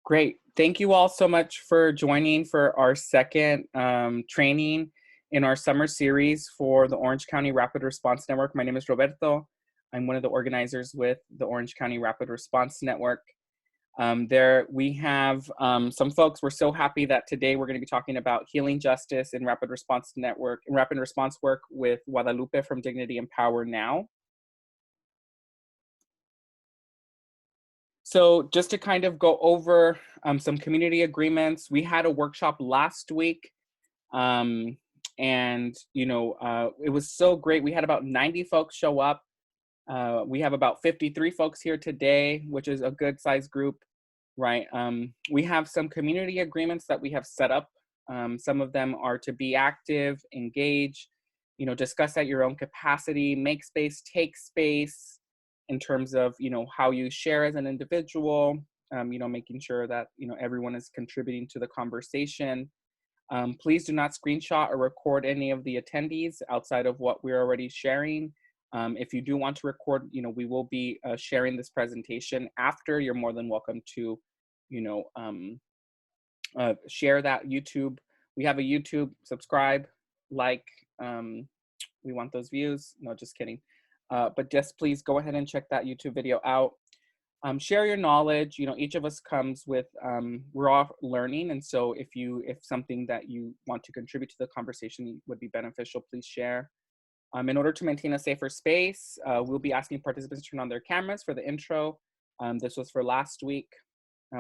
Great. Thank you all so much for joining for our second training in our summer series for the Orange County Rapid Response Network. My name is Roberto. I'm one of the organizers with the Orange County Rapid Response Network. There we have some folks. We're so happy that today we're going to be talking about healing justice in rapid response network and rapid response work with Guadalupe from Dignity and Power Now. So just to kind of go over some community agreements, we had a workshop last week, and it was so great. We had about 90 folks show up. We have about 53 folks here today, which is a good size group, right? We have some community agreements that we have set up. Some of them are to be active, engage, discuss at your own capacity, make space, take space, in terms of, how you share as an individual, making sure that, everyone is contributing to the conversation. Please do not screenshot or record any of the attendees outside of what we're already sharing. If you do want to record, we will be sharing this presentation after. You're more than welcome to, share that YouTube. We have a YouTube, subscribe, like, we want those views. No, just kidding. But just please go ahead and check that YouTube video out. Share your knowledge. Each of us comes with, we're all learning. And so if something that you want to contribute to the conversation would be beneficial, please share. In order to maintain a safer space, we'll be asking participants to turn on their cameras for the intro. This was for last week.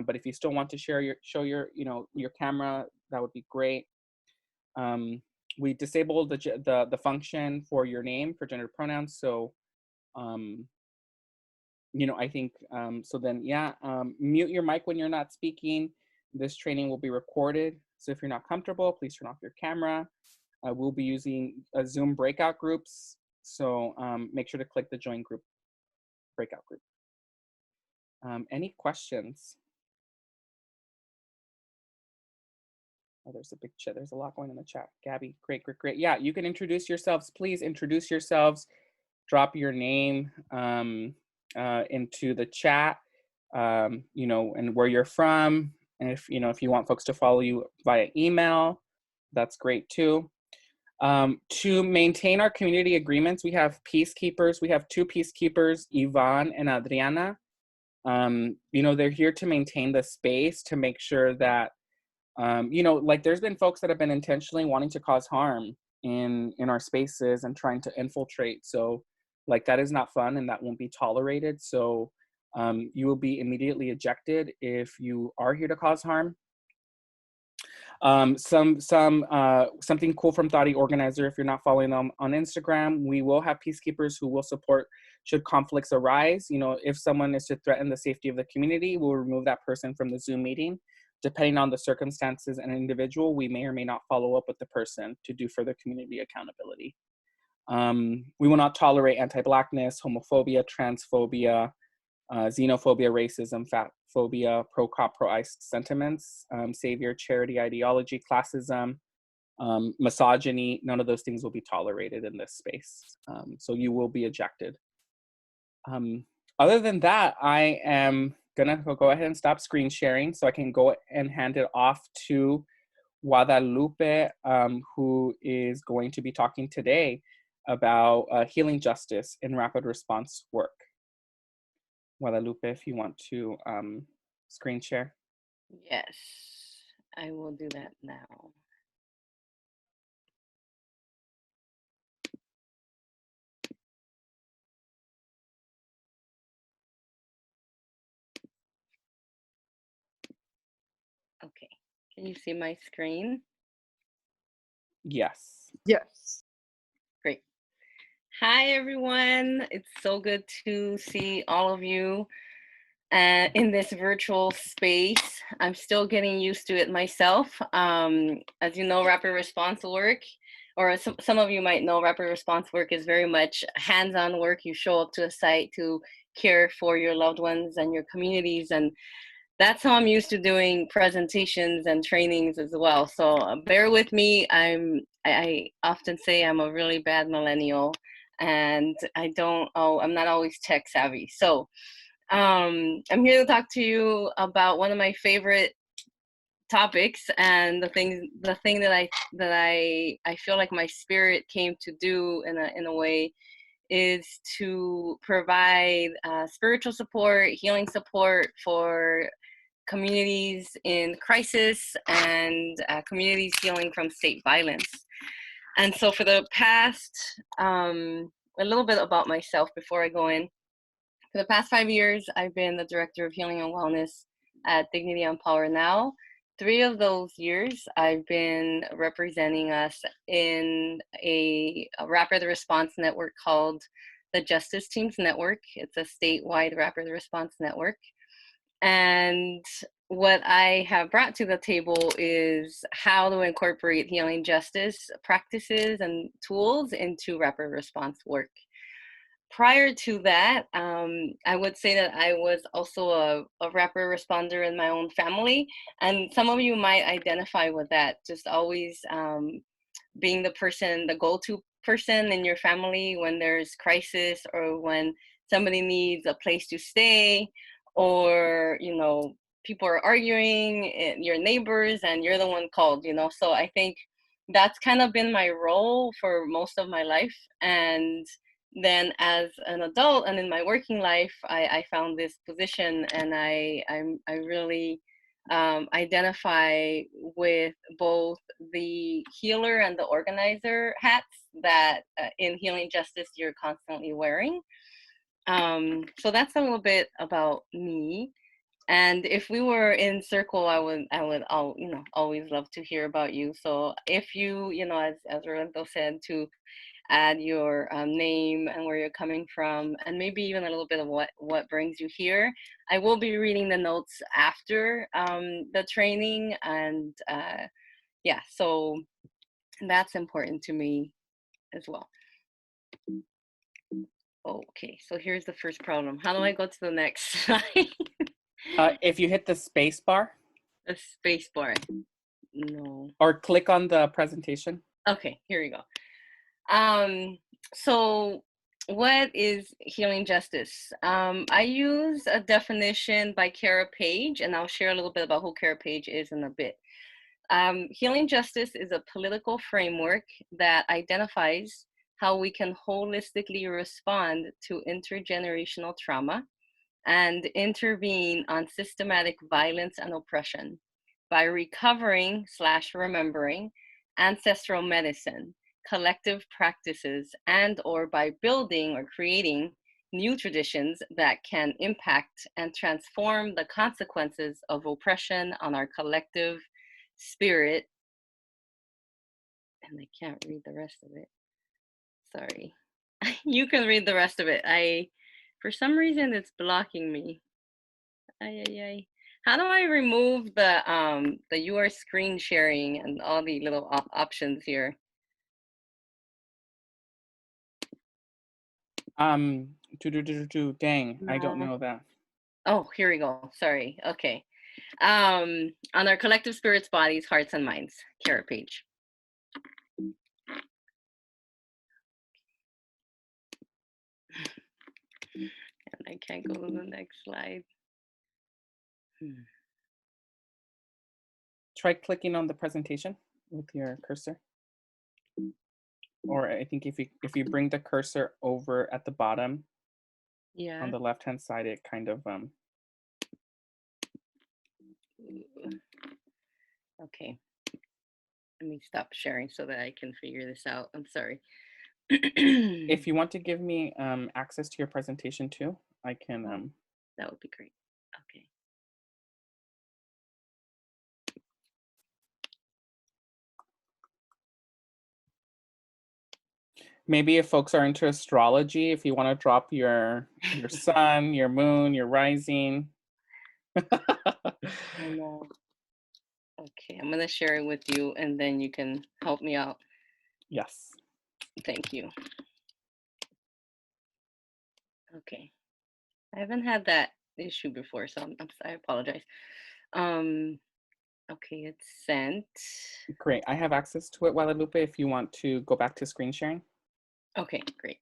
But if you still want to show your camera, that would be great. We disabled the function for your name for gender pronouns. So, I think, so then, mute your mic when you're not speaking. This training will be recorded. So if you're not comfortable, please turn off your camera. We'll be using Zoom breakout groups. So make sure to click the join group, breakout group. Any questions? Oh, there's a big chat. There's a lot going in the chat. Gabby, great. Yeah, you can introduce yourselves. Please introduce yourselves. Drop your name into the chat, and where you're from. And if you want folks to follow you via email, that's great too. To maintain our community agreements, we have peacekeepers. We have two peacekeepers, Yvonne and Adriana. They're here to maintain the space, to make sure that there's been folks that have been intentionally wanting to cause harm in our spaces and trying to infiltrate. So that is not fun, and that won't be tolerated. So you will be immediately ejected if you are here to cause harm. Something cool from Thoughty Organizer. If you're not following them on Instagram, we will have peacekeepers who will support should conflicts arise. If someone is to threaten the safety of the community, we'll remove that person from the Zoom meeting. Depending on the circumstances and individual, we may or may not follow up with the person to do further community accountability. We will not tolerate anti-Blackness, homophobia, transphobia, xenophobia, racism, fat phobia, pro-cop, pro-ICE sentiments, savior, charity ideology, classism, misogyny. None of those things will be tolerated in this space. So you will be ejected. Other than that, I am gonna go ahead and stop screen sharing so I can go and hand it off to Guadalupe, who is going to be talking today about healing justice in rapid response work. Guadalupe, if you want to screen share. Yes, I will do that now. Okay, can you see my screen? Yes. Yes. Great. Hi, everyone. It's so good to see all of you in this virtual space. I'm still getting used to it myself. As you know, rapid response work, or some of you might know, rapid response work is very much hands-on work. You show up to a site to care for your loved ones and your communities, and that's how I'm used to doing presentations and trainings as well. So bear with me. I often say I'm a really bad millennial, and I'm not always tech savvy. So I'm here to talk to you about one of my favorite topics, and the thing that I feel like my spirit came to do in a way is to provide spiritual support, healing support for communities in crisis and communities healing from state violence. And so for the past, a little bit about myself before I go in. For the past 5 years, I've been the Director of Healing and Wellness at Dignity and Power Now. 3 of those years, I've been representing us in a rapid response network called the Justice Teams Network. It's a statewide rapid response network. And what I have brought to the table is how to incorporate healing justice practices and tools into rapid response work. Prior to that, I would say that I was also a rapid responder in my own family. And some of you might identify with that, just always being the person, the go-to person in your family when there's crisis or when somebody needs a place to stay, or people are arguing, your neighbors, and you're the one called. So I think that's kind of been my role for most of my life. And then as an adult and in my working life, I found this position, and I really identify with both the healer and the organizer hats that in healing justice you're constantly wearing. So that's a little bit about me. And if we were in circle, I would always love to hear about you. So if you, as Rolando said, to add your name and where you're coming from, and maybe even a little bit of what brings you here. I will be reading the notes after the training, and yeah, so that's important to me as well. Okay, so here's the first problem. How do I go to the next slide? If you hit the space bar. The space bar. No. Or click on the presentation. Okay, here we go. So what is healing justice? I use a definition by Kara Page, and I'll share a little bit about who Kara Page is in a bit. Healing justice is a political framework that identifies how we can holistically respond to intergenerational trauma and intervene on systematic violence and oppression by recovering/remembering ancestral medicine, collective practices, and or by building or creating new traditions that can impact and transform the consequences of oppression on our collective spirit. And I can't read the rest of it. Sorry. You can read the rest of it. For some reason, it's blocking me. How do I remove the your screen sharing and all the little options here? Dang, I don't know that. Oh, here we go. Sorry. Okay. On our collective spirits, bodies, hearts, and minds. Kara Page. And I can't go to the next slide. Try clicking on the presentation with your cursor. Or I think if you bring the cursor over at the bottom, yeah, on the left-hand side, it kind of Okay. Let me stop sharing so that I can figure this out. I'm sorry. If you want to give me access to your presentation too, I can. That would be great. Okay. Maybe if folks are into astrology, if you want to drop your sun, your moon, your rising. I know. Okay, I'm gonna share it with you, and then you can help me out. Yes. Thank you. Okay. I haven't had that issue before, so I apologize. Okay, it's sent. Great. I have access to it, Guadalupe, if you want to go back to screen sharing. Okay, great.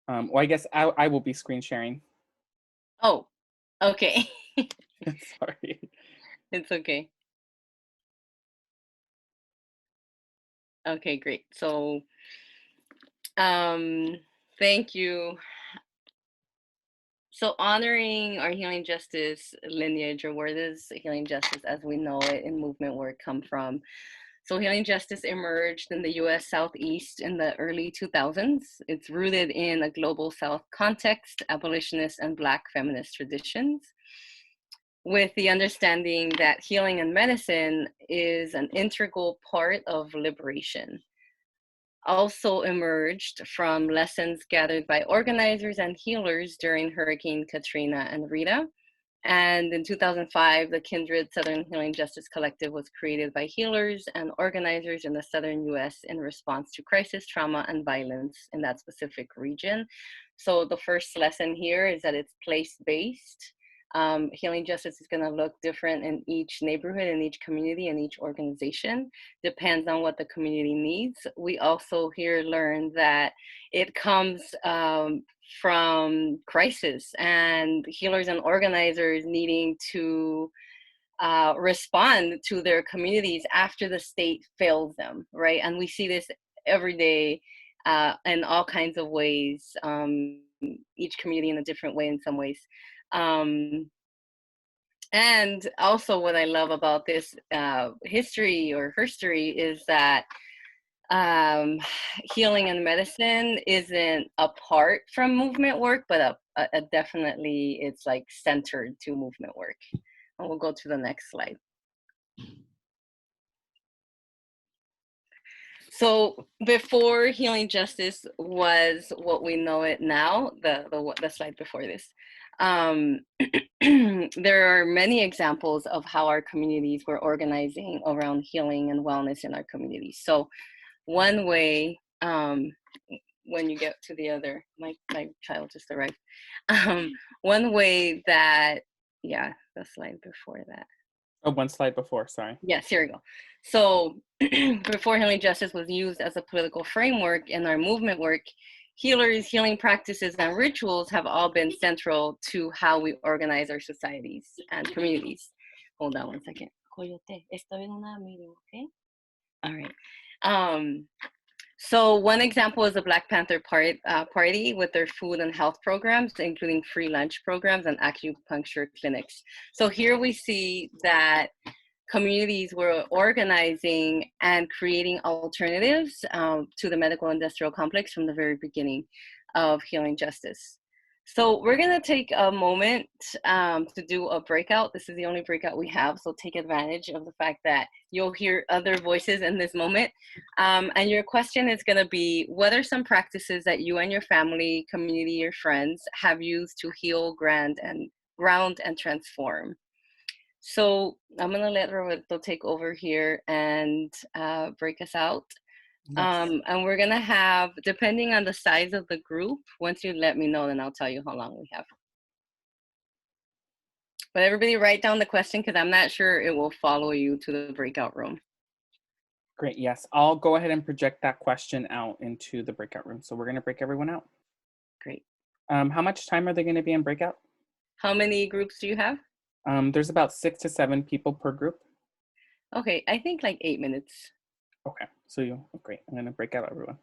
Well, I guess I will be screen sharing. Oh, okay. Sorry. It's okay. Okay, great. So, um, thank you. So, honoring our healing justice lineage, or where does healing justice as we know it in movement work come from? So, healing justice emerged in the US Southeast in the early 2000s. It's rooted in a global South context, abolitionist and Black feminist traditions, with the understanding that healing and medicine is an integral part of liberation. Also emerged from lessons gathered by organizers and healers during Hurricane Katrina and Rita. And in 2005, the Kindred Southern Healing Justice Collective was created by healers and organizers in the Southern US in response to crisis, trauma, and violence in that specific region. So the first lesson here is that it's place-based. Healing justice is going to look different in each neighborhood, in each community, in each organization. Depends on what the community needs. We also here learn that it comes from crisis and healers and organizers needing to respond to their communities after the state fails them, right? And we see this every day in all kinds of ways, each community in a different way in some ways. And also what I love about this history or herstory is that healing and medicine isn't apart from movement work, but definitely it's like centered to movement work. And we'll go to the next slide. So before healing justice was what we know it now, the slide before this, there are many examples of how our communities were organizing around healing and wellness in our communities. So one way, when you get to the other, my child just arrived. One way that, yeah, the slide before that. Oh, one slide before, sorry. Yes, here we go. So before healing justice was used as a political framework in our movement work, healers, healing practices, and rituals have all been central to how we organize our societies and communities. Hold on one second. Coyote, estoy en una meeting, okay? All right. So one example is the Black Panther Party with their food and health programs, including free lunch programs and acupuncture clinics. So here we see that communities were organizing and creating alternatives to the medical industrial complex from the very beginning of healing justice. So we're gonna take a moment to do a breakout. This is the only breakout we have, so take advantage of the fact that you'll hear other voices in this moment. And your question is gonna be, what are some practices that you and your family, community, or friends have used to heal, ground, and transform? So I'm gonna let Roberto take over here and break us out. Yes. And we're gonna have, depending on the size of the group, once you let me know, then I'll tell you how long we have. But everybody write down the question because I'm not sure it will follow you to the breakout room. Great, yes. I'll go ahead and project that question out into the breakout room. So we're gonna break everyone out. Great. How much time are they gonna be in breakout? How many groups do you have? There's about 6 to 7 people per group. Okay, I think like 8 minutes. Okay, so great. I'm gonna break out everyone.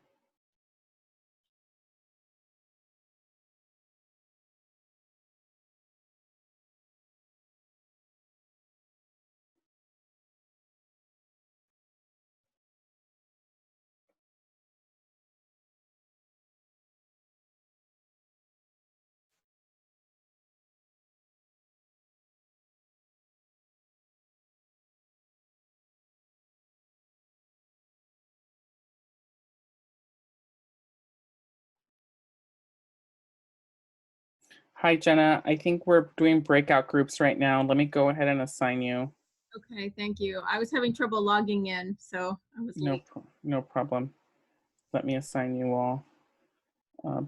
Hi, Jenna. I think we're doing breakout groups right now. Let me go ahead and assign you. Okay, thank you. I was having trouble logging in, so I was late. No problem. Let me assign you all.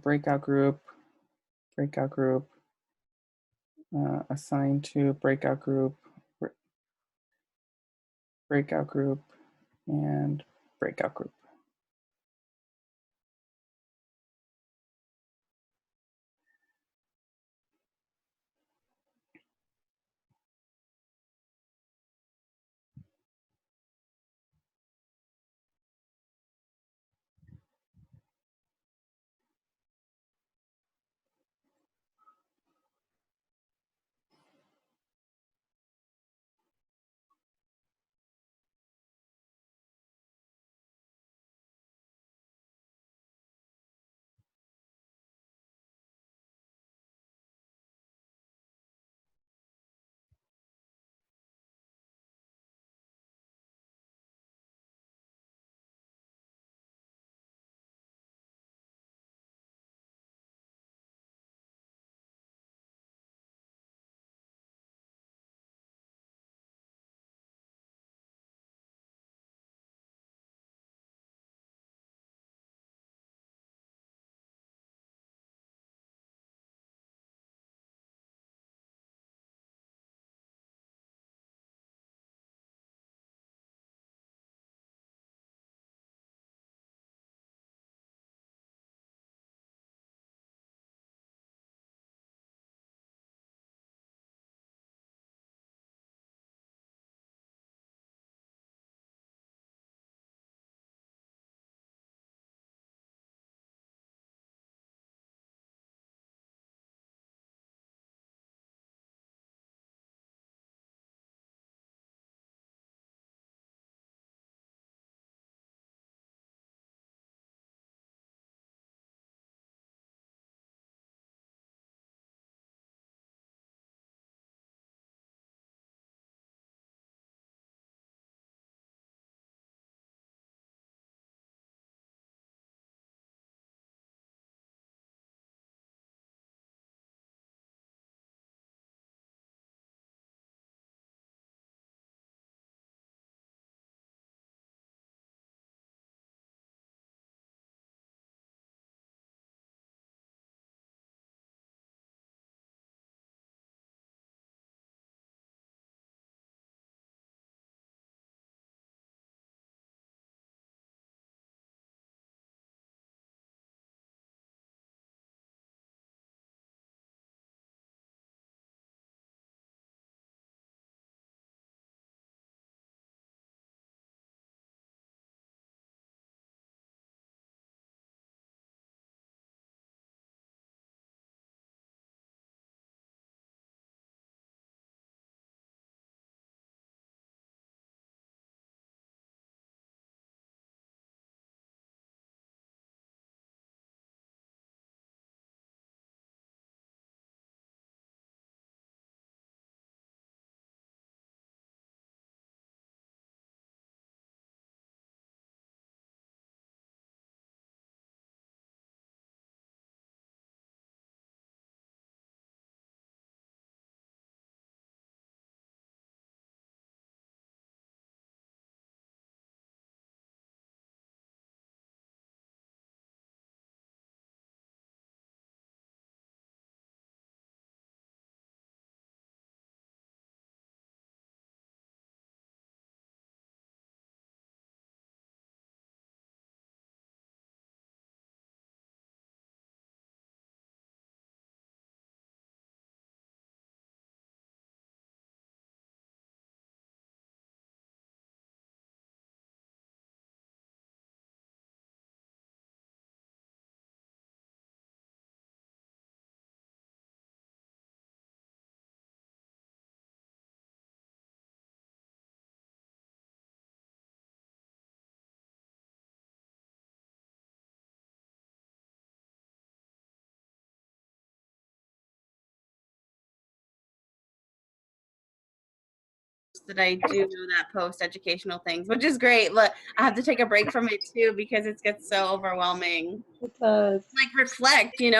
Breakout group, assign to breakout group, breakout group, and breakout group. that I do that post educational things, which is great. Look, I have to take a break from it too because it gets so overwhelming. It does. Like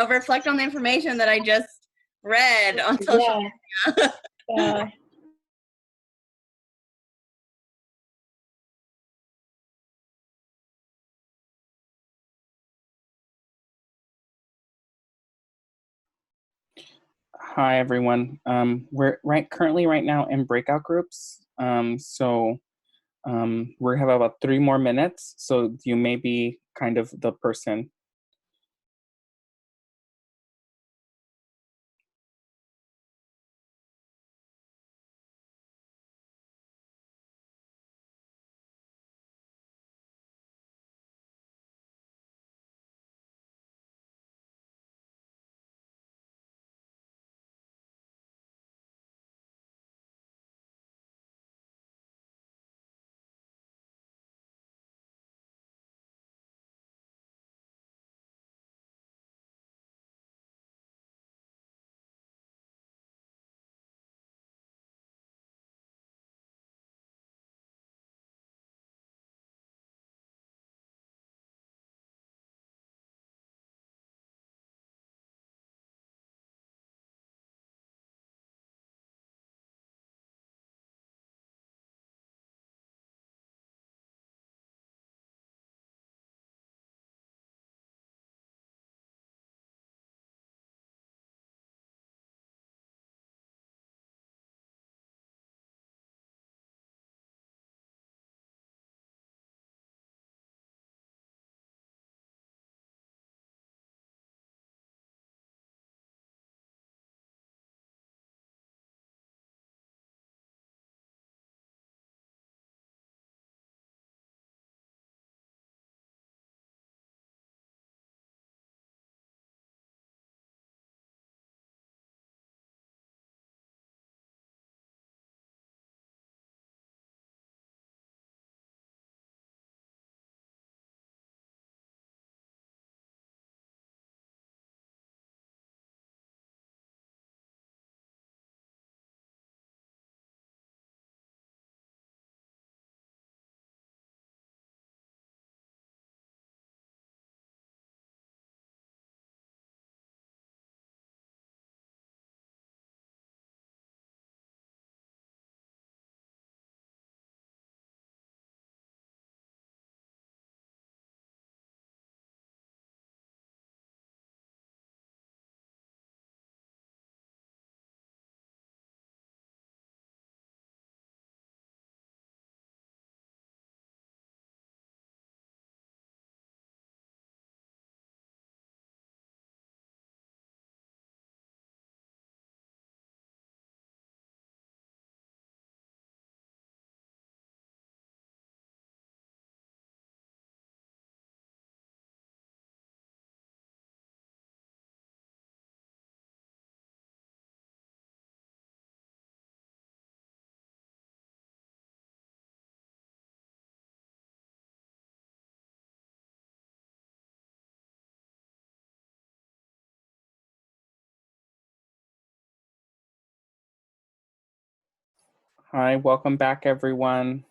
reflect on the information that I just read on social media. Yeah. Hi, everyone. We're currently right now in breakout groups. So we have about 3 more minutes. So you may be kind of the person. Hi, welcome back, everyone.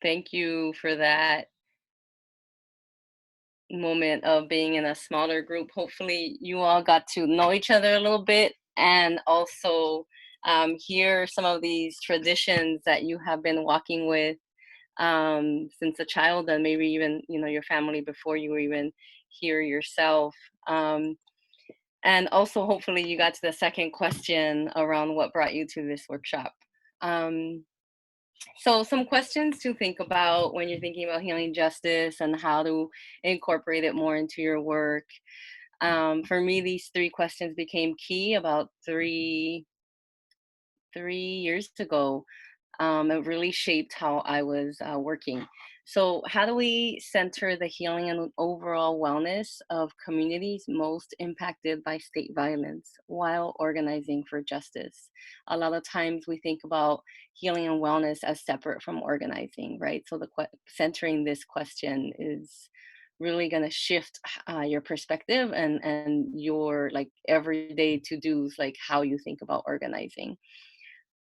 Thank you for that moment of being in a smaller group. Hopefully you all got to know each other a little bit and also hear some of these traditions that you have been walking with since a child, and maybe even your family before you were even here yourself. And also hopefully you got to the second question around what brought you to this workshop. So some questions to think about when you're thinking about healing justice and how to incorporate it more into your work. For me, these 3 questions became key about three years ago. It really shaped how I was working. So, how do we center the healing and overall wellness of communities most impacted by state violence while organizing for justice? A lot of times we think about healing and wellness as separate from organizing, right? So, centering this question is really going to shift your perspective and your like everyday to dos, like how you think about organizing.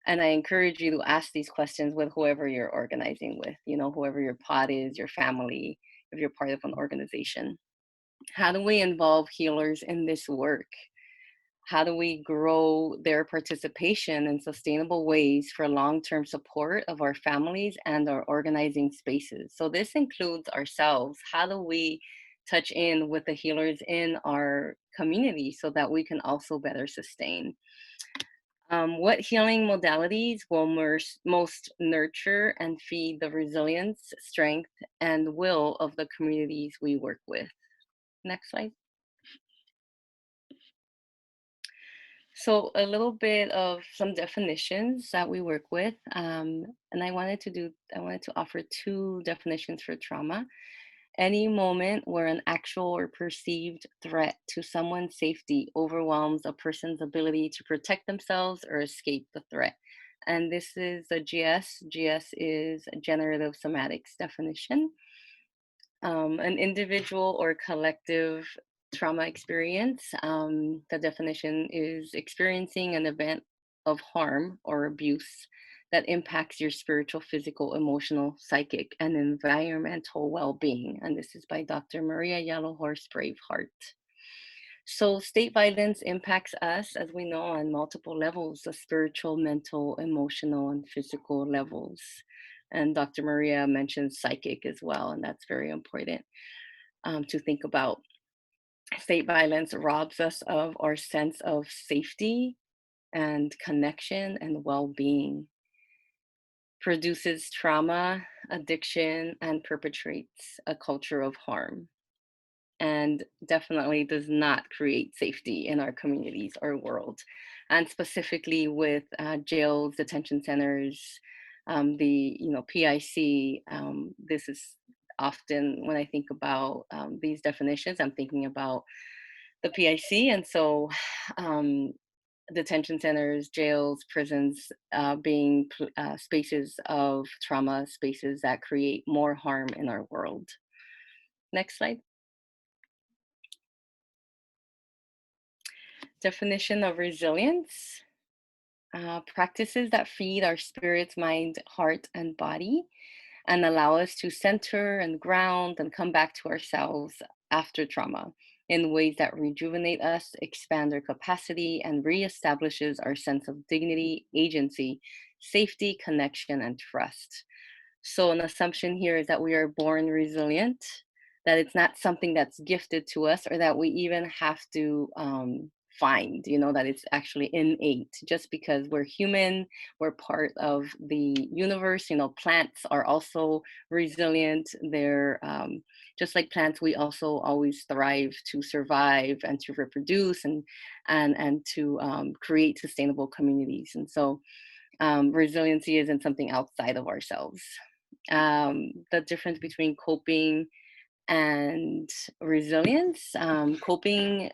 And I encourage you to ask these questions with whoever you're organizing with, you know, whoever your pod is, your family, if you're part of an organization. How do we involve healers in this work? How do we grow their participation in sustainable ways for long-term support of our families and our organizing spaces? So this includes ourselves. How do we touch in with the healers in our community so that we can also better sustain? What healing modalities will most nurture and feed the resilience, strength, and will of the communities we work with? Next slide. So a little bit of some definitions that we work with, and I wanted to offer two definitions for trauma. Any moment where an actual or perceived threat to someone's safety overwhelms a person's ability to protect themselves or escape the threat. And this is a GS. GS is a generative somatics definition. An individual or collective trauma experience. The definition is experiencing an event of harm or abuse that impacts your spiritual, physical, emotional, psychic, and environmental well being. And this is by Dr. Maria Yellowhorse Braveheart. So, state violence impacts us, as we know, on multiple levels: the spiritual, mental, emotional, and physical levels. And Dr. Maria mentions psychic as well, and that's very important to think about. State violence robs us of our sense of safety and connection and well being, produces trauma, addiction, and perpetrates a culture of harm, and definitely does not create safety in our communities or world. And specifically with jails, detention centers, the PIC. This is often when I think about these definitions, I'm thinking about the PIC, and so um, detention centers, jails, prisons being spaces of trauma, spaces that create more harm in our world. Next slide. Definition of resilience: practices that feed our spirits, mind, heart, and body, and allow us to center and ground and come back to ourselves after trauma in ways that rejuvenate us, expand our capacity, and reestablishes our sense of dignity, agency, safety, connection, and trust. So, an assumption here is that we are born resilient, that it's not something that's gifted to us or that we even have to find, that it's actually innate. Just because we're human, we're part of the universe. Plants are also resilient. They're just like plants, we also always thrive to survive and to reproduce and to create sustainable communities. And so resiliency isn't something outside of ourselves. The difference between coping and resilience: coping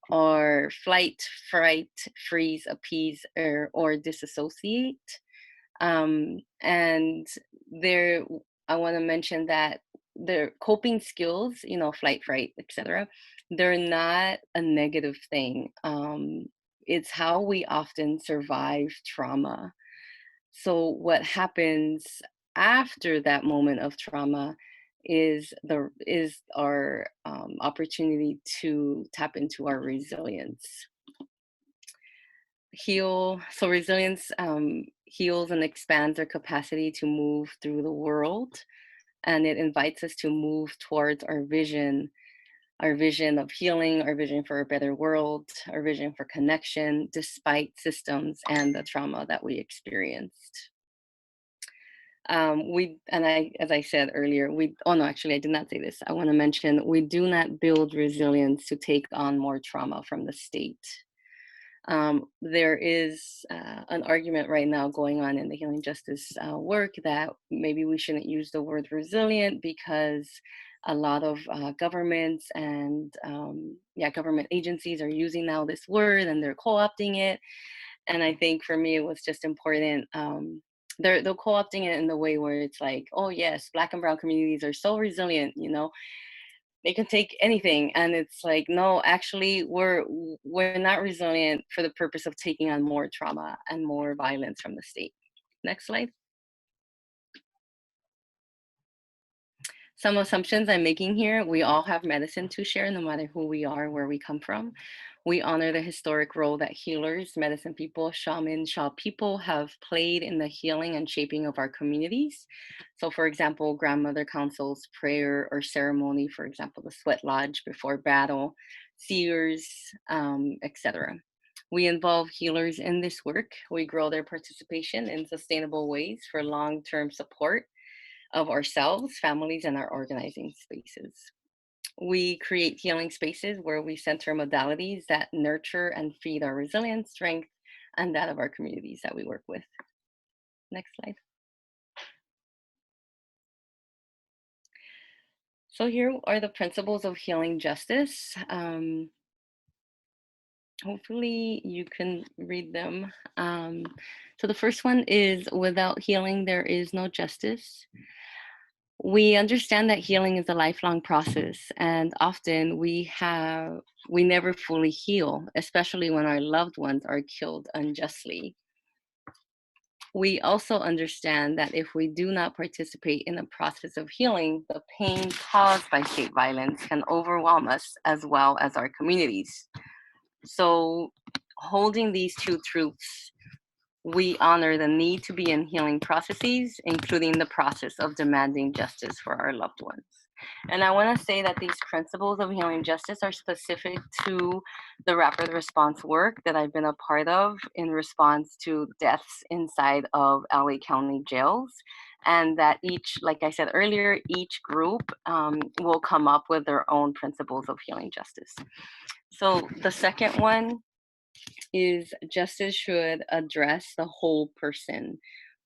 or flight, fright, freeze, appease, or disassociate. And there, I want to mention that their coping skills, flight, fright, etc., they're not a negative thing. It's how we often survive trauma. So what happens after that moment of trauma is our opportunity to tap into our resilience. So resilience heals and expands our capacity to move through the world, and it invites us to move towards our vision of healing, our vision for a better world, our vision for connection, despite systems and the trauma that we experienced. As I said earlier, oh no, actually I did not say this. I want to mention we do not build resilience to take on more trauma from the state. There is an argument right now going on in the healing justice work that maybe we shouldn't use the word resilient because a lot of governments and government agencies are using now this word and they're co-opting it. And I think for me, it was just important. They're co-opting it in the way where it's like, oh yes, Black and Brown communities are so resilient, you know, they can take anything. And it's like, no, actually we're not resilient for the purpose of taking on more trauma and more violence from the state. Next slide. Some assumptions I'm making here: we all have medicine to share, no matter who we are, where we come from. We honor the historic role that healers, medicine people, shamans, Sha people have played in the healing and shaping of our communities. So for example, grandmother councils, prayer or ceremony, for example, the sweat lodge before battle, seers, etc. We involve healers in this work. We grow their participation in sustainable ways for long-term support of ourselves, families, and our organizing spaces. We create healing spaces where we center modalities that nurture and feed our resilience, strength, and that of our communities that we work with. Next slide. So here are the principles of healing justice. Hopefully you can read them. So the first one is, without healing, there is no justice. We understand that healing is a lifelong process, and often we never fully heal, especially when our loved ones are killed unjustly. We also understand that if we do not participate in the process of healing, the pain caused by state violence can overwhelm us as well as our communities. So, holding these two truths, we honor the need to be in healing processes, including the process of demanding justice for our loved ones. And I want to say that these principles of healing justice are specific to the rapid response work that I've been a part of in response to deaths inside of LA County jails. And that each, like I said earlier, each group will come up with their own principles of healing justice. So the second one is, justice should address the whole person.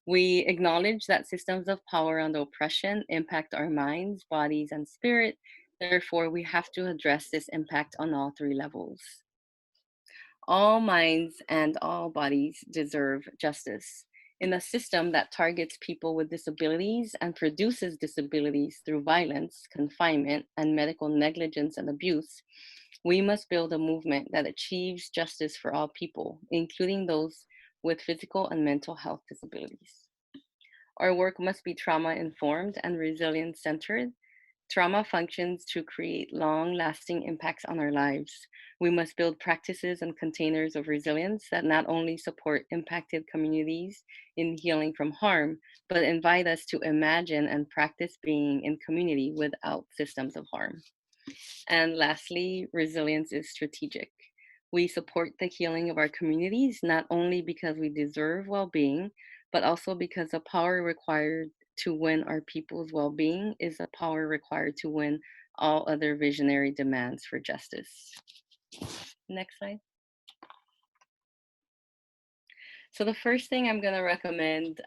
We acknowledge that systems of power and oppression impact our minds, bodies, and spirit. Therefore, we have to address this impact on all three levels. All minds and all bodies deserve justice. In a system that targets people with disabilities and produces disabilities through violence, confinement, and medical negligence and abuse, we must build a movement that achieves justice for all people, including those with physical and mental health disabilities. Our work must be trauma-informed and resilience-centered. Trauma functions to create long-lasting impacts on our lives. We must build practices and containers of resilience that not only support impacted communities in healing from harm, but invite us to imagine and practice being in community without systems of harm. And lastly, resilience is strategic. We support the healing of our communities, not only because we deserve well-being, but also because the power required to win our people's well-being is the power required to win all other visionary demands for justice. Next slide. So the first thing I'm going to recommend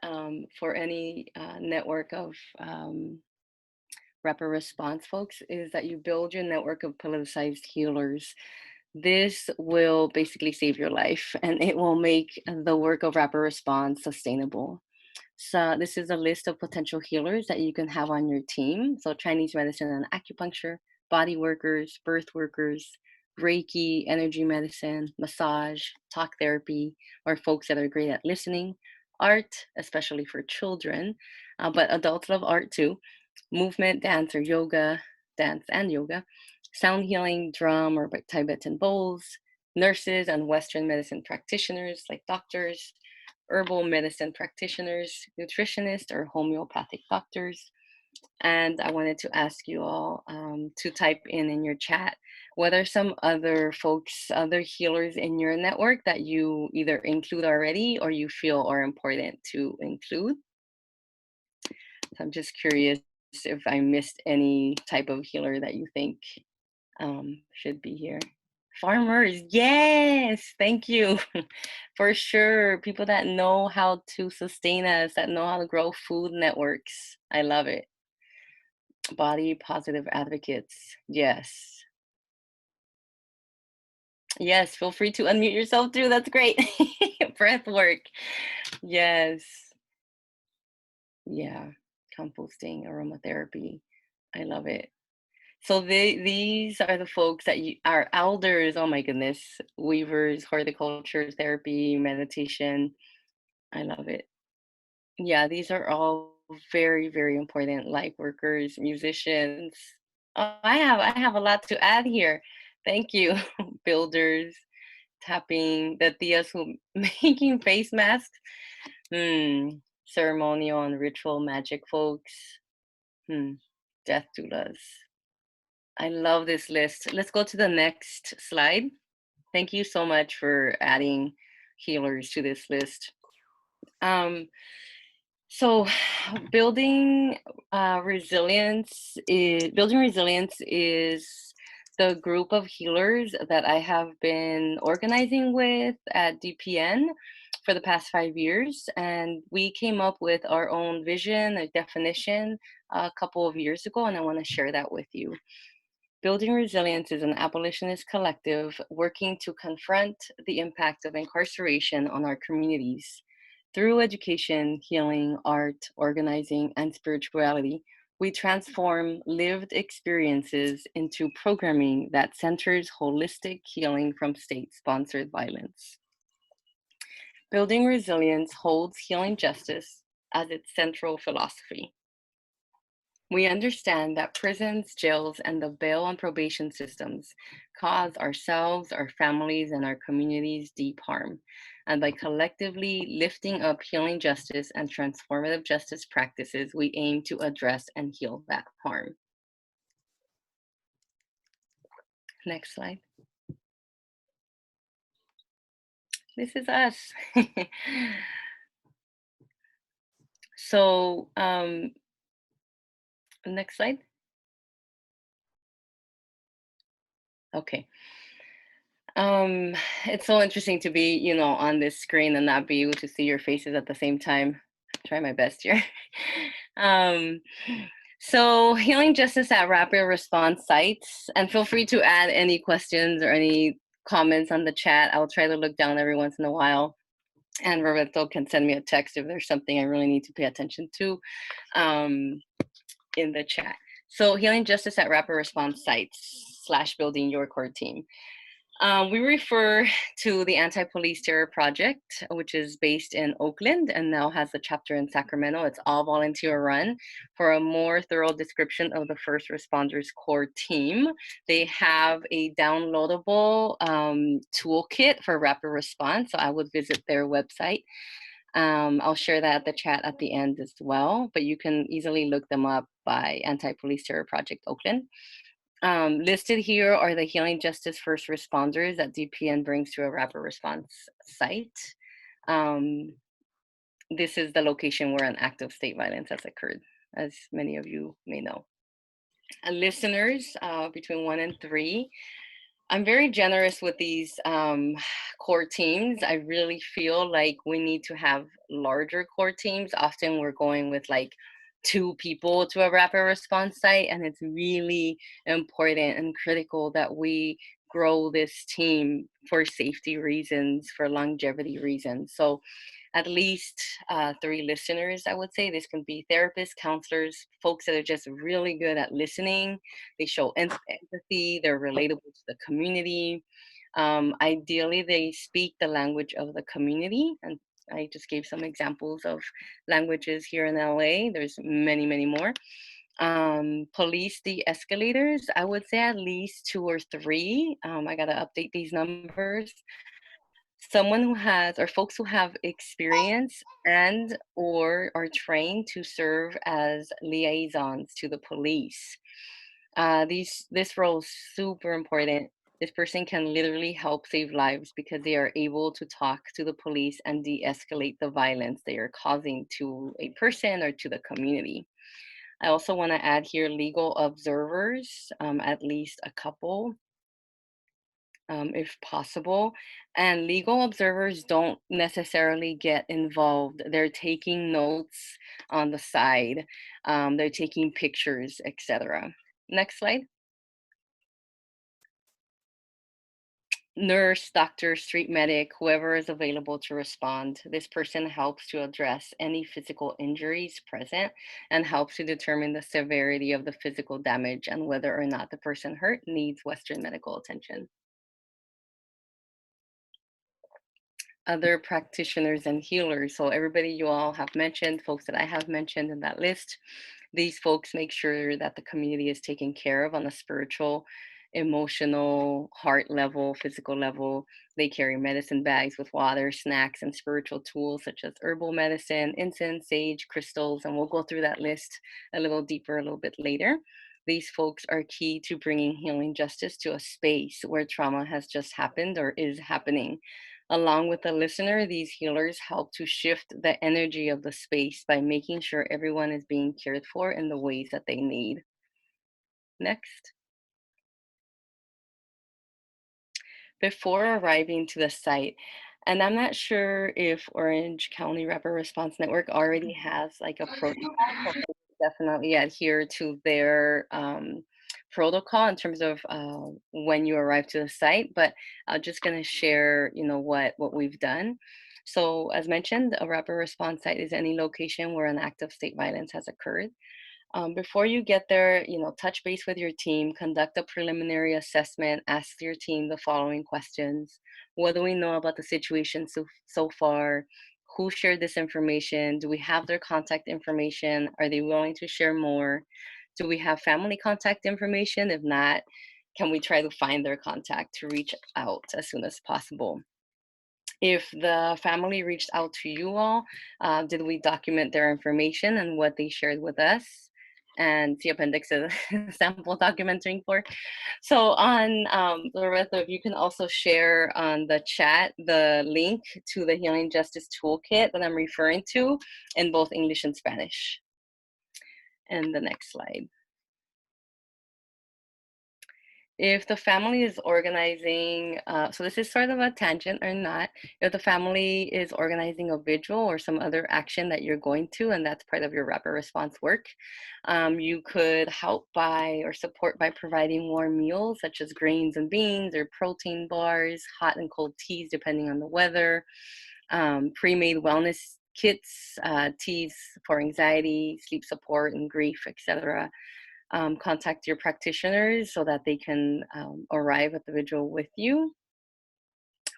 for any network of rapid response folks is that you build your network of politicized healers. This will basically save your life, and it will make the work of rapid response sustainable. So this is a list of potential healers that you can have on your team. So Chinese medicine and acupuncture, body workers, birth workers, Reiki, energy medicine, massage, talk therapy, or folks that are great at listening, art, especially for children, but adults love art too, movement, dance or yoga, dance and yoga, sound healing, drum or Tibetan bowls, nurses and Western medicine practitioners like doctors, herbal medicine practitioners, nutritionists, or homeopathic doctors. And I wanted to ask you all to type in your chat, what are some other folks, other healers in your network that you either include already or you feel are important to include? So I'm just curious if I missed any type of healer that you think should be here. Farmers, yes, thank you. For sure. People that know how to sustain us, that know how to grow food networks. I love it. Body positive advocates. Yes. Yes, feel free to unmute yourself too. That's great. Breath work. Yes. Yeah. Composting, aromatherapy. I love it. So these are the folks that are elders. Oh my goodness. Weavers, horticulture, therapy, meditation. I love it. Yeah, these are all very, very important light workers, musicians. Oh, I have a lot to add here. Thank you. Builders, tapping, the tias who making face masks. Ceremonial and ritual magic folks. Death doulas. I love this list. Let's go to the next slide. Thank you so much for adding healers to this list. So building resilience is the group of healers that I have been organizing with at DPN for the past 5 years, and we came up with our own vision, a definition a couple of years ago, and I want to share that with you. Building Resilience is an abolitionist collective working to confront the impact of incarceration on our communities. Through education, healing, art, organizing, and spirituality, we transform lived experiences into programming that centers holistic healing from state-sponsored violence. Building Resilience holds healing justice as its central philosophy. We understand that prisons, jails, and the bail and probation systems cause ourselves, our families, and our communities deep harm. And by collectively lifting up healing justice and transformative justice practices, we aim to address and heal that harm. Next slide. This is us. So, next slide. Okay. It's so interesting to be, on this screen and not be able to see your faces at the same time. Try my best here. So healing justice at rapid response sites, and feel free to add any questions or any comments on the chat. I'll try to look down every once in a while, and Roberto can send me a text if there's something I really need to pay attention to in the chat. So healing justice at rapid response sites / building your core team. We refer to the Anti-Police Terror Project, which is based in Oakland and now has a chapter in Sacramento. It's all volunteer run. For a more thorough description of the first responders core team, they have a downloadable toolkit for rapid response. So I would visit their website. I'll share that at the chat at the end as well, but you can easily look them up by Anti-Police Terror Project Oakland. Listed here are the healing justice first responders that DPN brings to a rapid response site. This is the location where an act of state violence has occurred, as many of you may know. Listeners, between 1 and 3. I'm very generous with these core teams. I really feel like we need to have larger core teams. Often we're going with like 2 people to a rapid response site, and it's really important and critical that we grow this team for safety reasons, for longevity reasons. So at least 3 listeners, I would say. This can be therapists, counselors, folks that are just really good at listening. They show empathy, they're relatable to the community. Ideally, they speak the language of the community, and I just gave some examples of languages here in LA. There's many, many more. Police de-escalators, I would say at least 2 or 3. I gotta update these numbers. Someone who has, or folks who have experience and or are trained to serve as liaisons to the police. This role is super important. This person can literally help save lives because they are able to talk to the police and de-escalate the violence they are causing to a person or to the community. I also want to add here legal observers, at least a couple. if possible. And legal observers don't necessarily get involved. They're taking notes on the side, they're taking pictures, etc. Next slide. Nurse, doctor, street medic, whoever is available to respond. This person helps to address any physical injuries present and helps to determine the severity of the physical damage and whether or not the person hurt needs Western medical attention. Other practitioners and healers. So everybody you all have mentioned, folks that I have mentioned in that list, these folks make sure that the community is taken care of on a spiritual, emotional, heart level, physical level. They carry medicine bags with water, snacks, and spiritual tools such as herbal medicine, incense, sage, crystals, and we'll go through that list a little deeper a little bit later. These folks are key to bringing healing justice to a space where trauma has just happened or is happening. Along with the listener, these healers help to shift the energy of the space by making sure everyone is being cared for in the ways that they need. Next. Before arriving to the site, and I'm not sure if Orange County Rapid Response Network already has like a protocol, so they definitely adhere to their protocol in terms of when you arrive to the site, but I'm just gonna share, what we've done. So as mentioned, a rapid response site is any location where an act of state violence has occurred. Before you get there, touch base with your team, conduct a preliminary assessment, ask your team the following questions. What do we know about the situation so far? Who shared this information? Do we have their contact information? Are they willing to share more? Do we have family contact information? If not, can we try to find their contact to reach out as soon as possible? If the family reached out to you all, did we document their information and what they shared with us? And the appendix is a sample documenting for. So on Loretta, if you can also share on the chat the link to the Healing Justice Toolkit that I'm referring to in both English and Spanish. And the next slide. If the family is organizing, so this is sort of a tangent or not, if the family is organizing a vigil or some other action that you're going to, and that's part of your rapid response work, you could help by or support by providing warm meals such as grains and beans or protein bars, hot and cold teas depending on the weather, pre-made wellness kits, teas for anxiety, sleep support, and grief, etc. Contact your practitioners so that they can arrive at the vigil with you.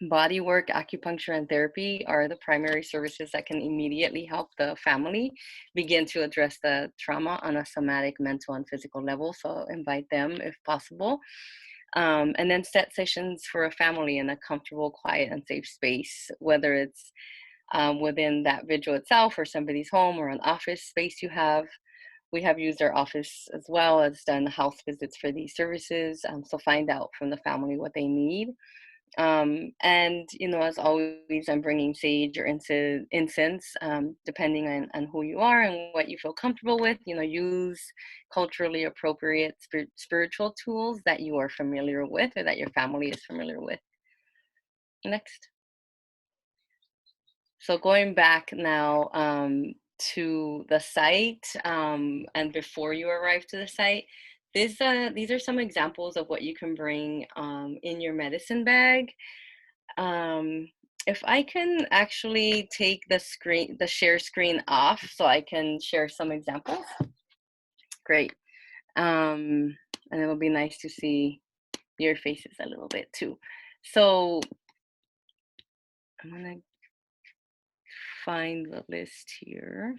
Body work, acupuncture, and therapy are the primary services that can immediately help the family begin to address the trauma on a somatic, mental, and physical level. So invite them if possible. And then set sessions for a family in a comfortable, quiet, and safe space, whether it's within that vigil itself or somebody's home or an office space you have. We have used our office as well as done house visits for these services. So find out from the family what they need. And, as always, I'm bringing sage or incense, depending on who you are and what you feel comfortable with. Use culturally appropriate spiritual tools that you are familiar with or that your family is familiar with. Next. So going back now to the site, and before you arrive to the site, these are some examples of what you can bring in your medicine bag. If I can actually take the share screen off so I can share some examples, great. And it'll be nice to see your faces a little bit too. So I'm gonna find the list here.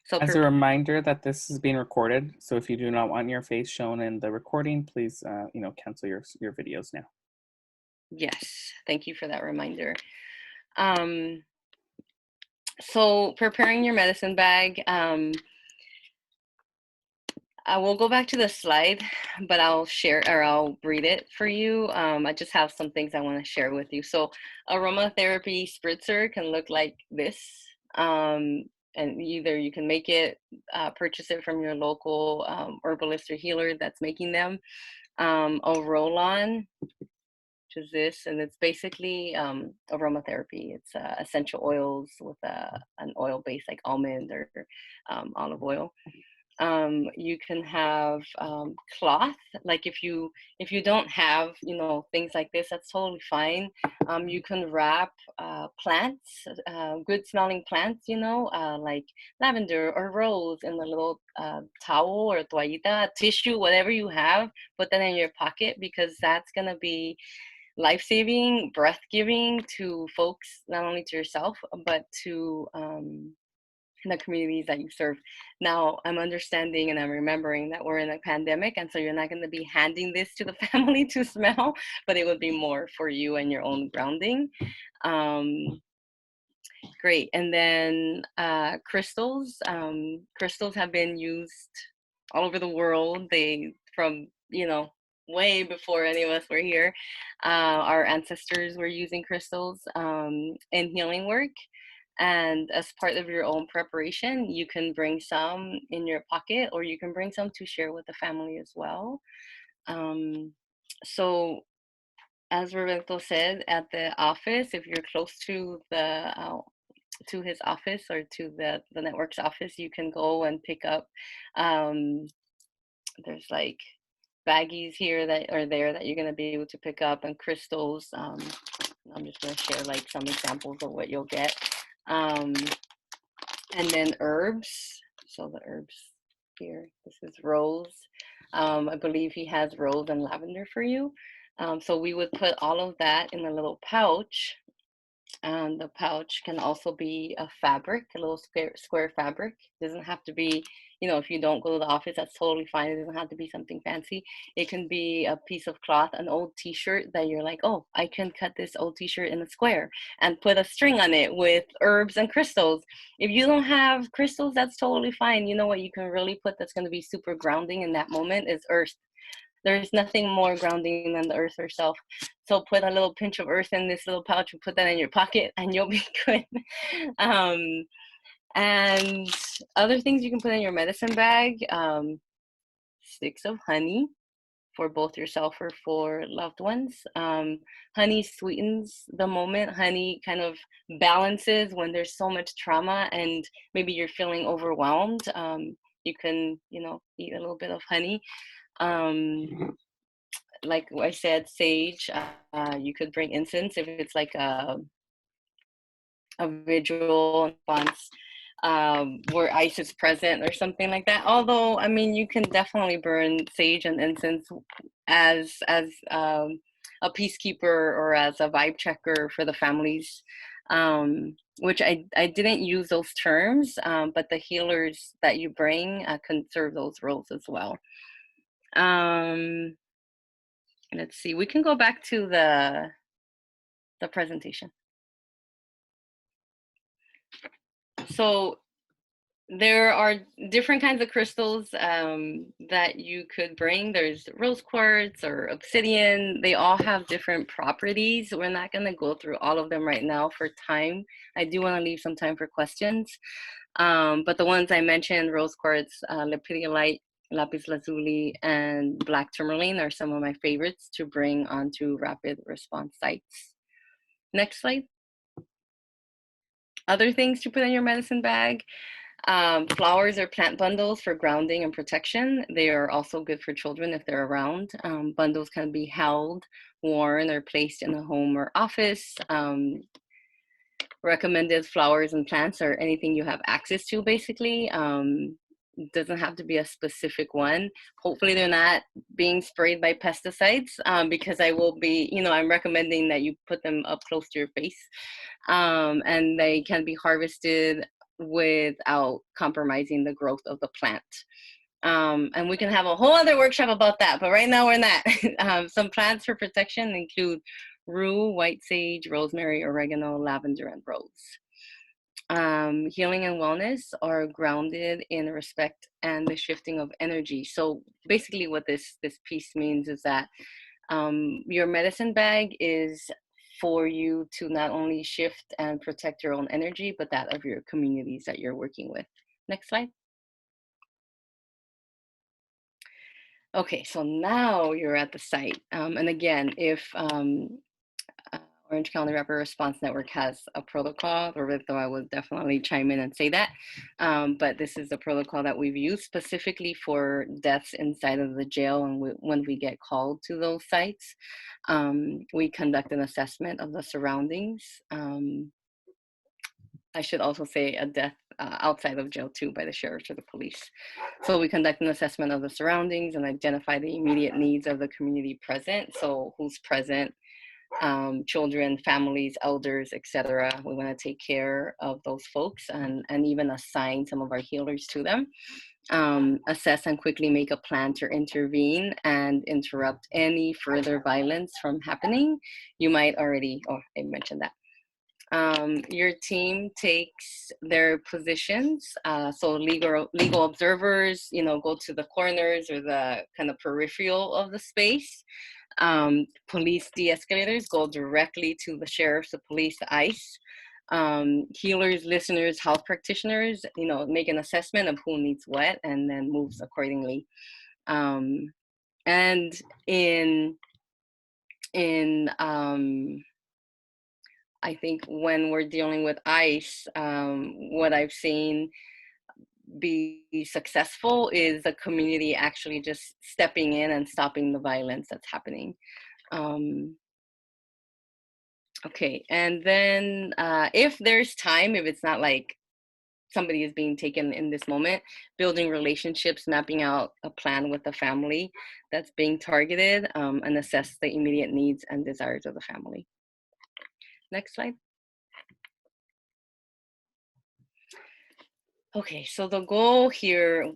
So as a reminder that this is being recorded, so if you do not want your face shown in the recording, please cancel your videos now. Yes, thank you for that reminder. So preparing your medicine bag, I will go back to the slide, but I'll read it for you. I just have some things I want to share with you. So aromatherapy spritzer can look like this. And either you can make it, purchase it from your local herbalist or healer that's making them. A roll-on, is this, and it's basically aromatherapy. It's essential oils with an oil base like almond or olive oil. You can have cloth. Like if you don't have things like this, that's totally fine. You can wrap plants, good smelling plants, like lavender or rose, in a little towel or toallita, tissue, whatever you have. Put that in your pocket, because that's gonna be life-saving, breath-giving to folks, not only to yourself but to in the communities that you serve. Now, I'm understanding and I'm remembering that we're in a pandemic, and so you're not going to be handing this to the family to smell, but it would be more for you and your own grounding. Great. And then crystals. Crystals have been used all over the world. They, from, way before any of us were here, our ancestors were using crystals in healing work. And as part of your own preparation, you can bring some in your pocket, or you can bring some to share with the family as well. So as Roberto said, at the office, if you're close to to his office or to the network's office, you can go and pick up, there's like baggies here that are there that you're going to be able to pick up, and crystals. I'm just going to share like some examples of what you'll get. And then herbs. So the herbs here, this is rose. I believe he has rose and lavender for you. So we would put all of that in a little pouch. And the pouch can also be a fabric, a little square fabric. It doesn't have to be, if you don't go to the office, that's totally fine. It doesn't have to be something fancy. It can be a piece of cloth, an old t-shirt that you're like, oh, I can cut this old t-shirt in a square and put a string on it with herbs and crystals. If you don't have crystals, that's totally fine. You know what you can really put that's going to be super grounding in that moment is earth. There's nothing more grounding than the earth herself. So put a little pinch of earth in this little pouch and put that in your pocket, and you'll be good. And other things you can put in your medicine bag, sticks of honey for both yourself or for loved ones. Honey sweetens the moment. Honey kind of balances when there's so much trauma and maybe you're feeling overwhelmed. You can, eat a little bit of honey. Like I said, sage. You could bring incense if it's like a visual response where ice is present or something like that. Although, I mean, you can definitely burn sage and incense as a peacekeeper or as a vibe checker for the families, which I didn't use those terms, but the healers that you bring can serve those roles as well. Let's see, we can go back to the presentation. So there are different kinds of crystals that you could bring. There's rose quartz or obsidian. They all have different properties. We're not going to go through all of them right now for time. I do want to leave some time for questions. But the ones I mentioned, rose quartz, lepidolite, lapis lazuli, and black tourmaline are some of my favorites to bring onto rapid response sites. Next slide. Other things to put in your medicine bag. Flowers or plant bundles for grounding and protection. They are also good for children if they're around. Bundles can be held, worn, or placed in a home or office. Recommended flowers and plants are anything you have access to, basically. Doesn't have to be a specific one. Hopefully they're not being sprayed by pesticides, because I will be, I'm recommending that you put them up close to your face. And they can be harvested without compromising the growth of the plant. And we can have a whole other workshop about that, but right now we're not. Some plants for protection include rue, white sage, rosemary, oregano, lavender, and rose. Healing and wellness are grounded in respect and the shifting of energy. So basically what this piece means is that your medicine bag is for you to not only shift and protect your own energy, but that of your communities that you're working with. Next slide. Okay, so now you're at the site. And again, if Orange County Rapid Response Network has a protocol. Roberto, I would definitely chime in and say that. But this is the protocol that we've used specifically for deaths inside of the jail. And when we get called to those sites, we conduct an assessment of the surroundings. I should also say a death outside of jail too by the sheriff or the police. So we conduct an assessment of the surroundings and identify the immediate needs of the community present. So who's present, children, families, elders, etc. We want to take care of those folks and even assign some of our healers to them. Assess and quickly make a plan to intervene and interrupt any further violence from happening. You might already, I mentioned that. Your team takes their positions. So legal observers, go to the corners or the kind of peripheral of the space. Police de-escalators go directly to the sheriffs, the police, the ICE. Healers, listeners, health practitioners, make an assessment of who needs what and then moves accordingly. And in I think when we're dealing with ICE, what I've seen be successful is the community actually just stepping in and stopping the violence that's happening. Okay, and then if there's time, if it's not like somebody is being taken in this moment, building relationships, mapping out a plan with the family that's being targeted, and assess the immediate needs and desires of the family. Next slide. Okay, so the goal here,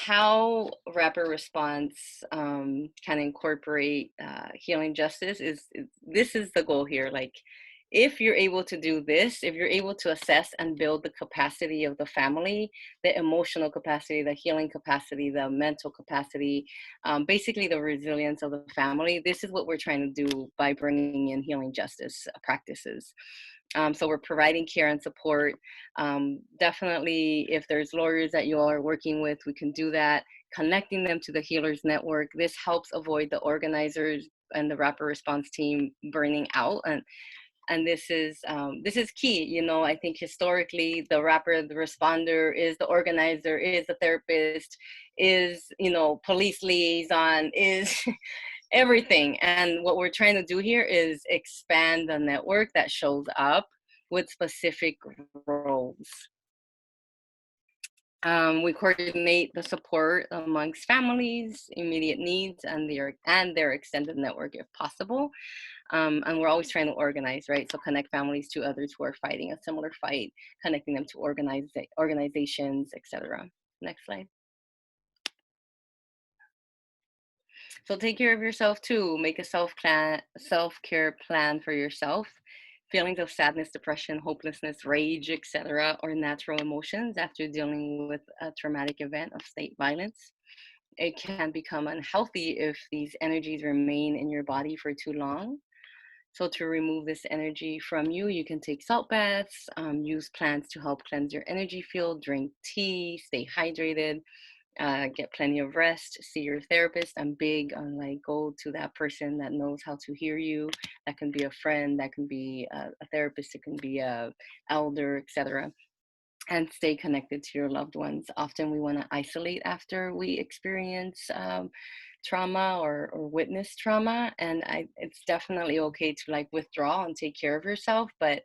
how rapid response can incorporate healing justice this is the goal here. Like, if you're able to do this, if you're able to assess and build the capacity of the family, the emotional capacity, the healing capacity, the mental capacity, basically the resilience of the family, this is what we're trying to do by bringing in healing justice practices. So we're providing care and support. Definitely, if there's lawyers that you all are working with, we can do that. Connecting them to the Healers Network. This helps avoid the organizers and the rapid response team burning out. And this is key. I think historically the rapid responder is the organizer, is the therapist, is police liaison, is everything. And what we're trying to do here is expand the network that shows up with specific roles. We coordinate the support amongst families, immediate needs, and their extended network if possible. And we're always trying to organize, right? So connect families to others who are fighting a similar fight, connecting them to organizations, etc. Next slide. So take care of yourself too. Make a self-care plan for yourself. Feelings of sadness, depression, hopelessness, rage, etc., or natural emotions after dealing with a traumatic event of state violence. It can become unhealthy if these energies remain in your body for too long. So to remove this energy from you, you can take salt baths, use plants to help cleanse your energy field, drink tea, stay hydrated, get plenty of rest, see your therapist. I'm big on go to that person that knows how to hear you. That can be a friend, that can be a therapist, it can be a elder, etc. And stay connected to your loved ones. Often we want to isolate after we experience trauma or witness trauma, and it's definitely okay to withdraw and take care of yourself, but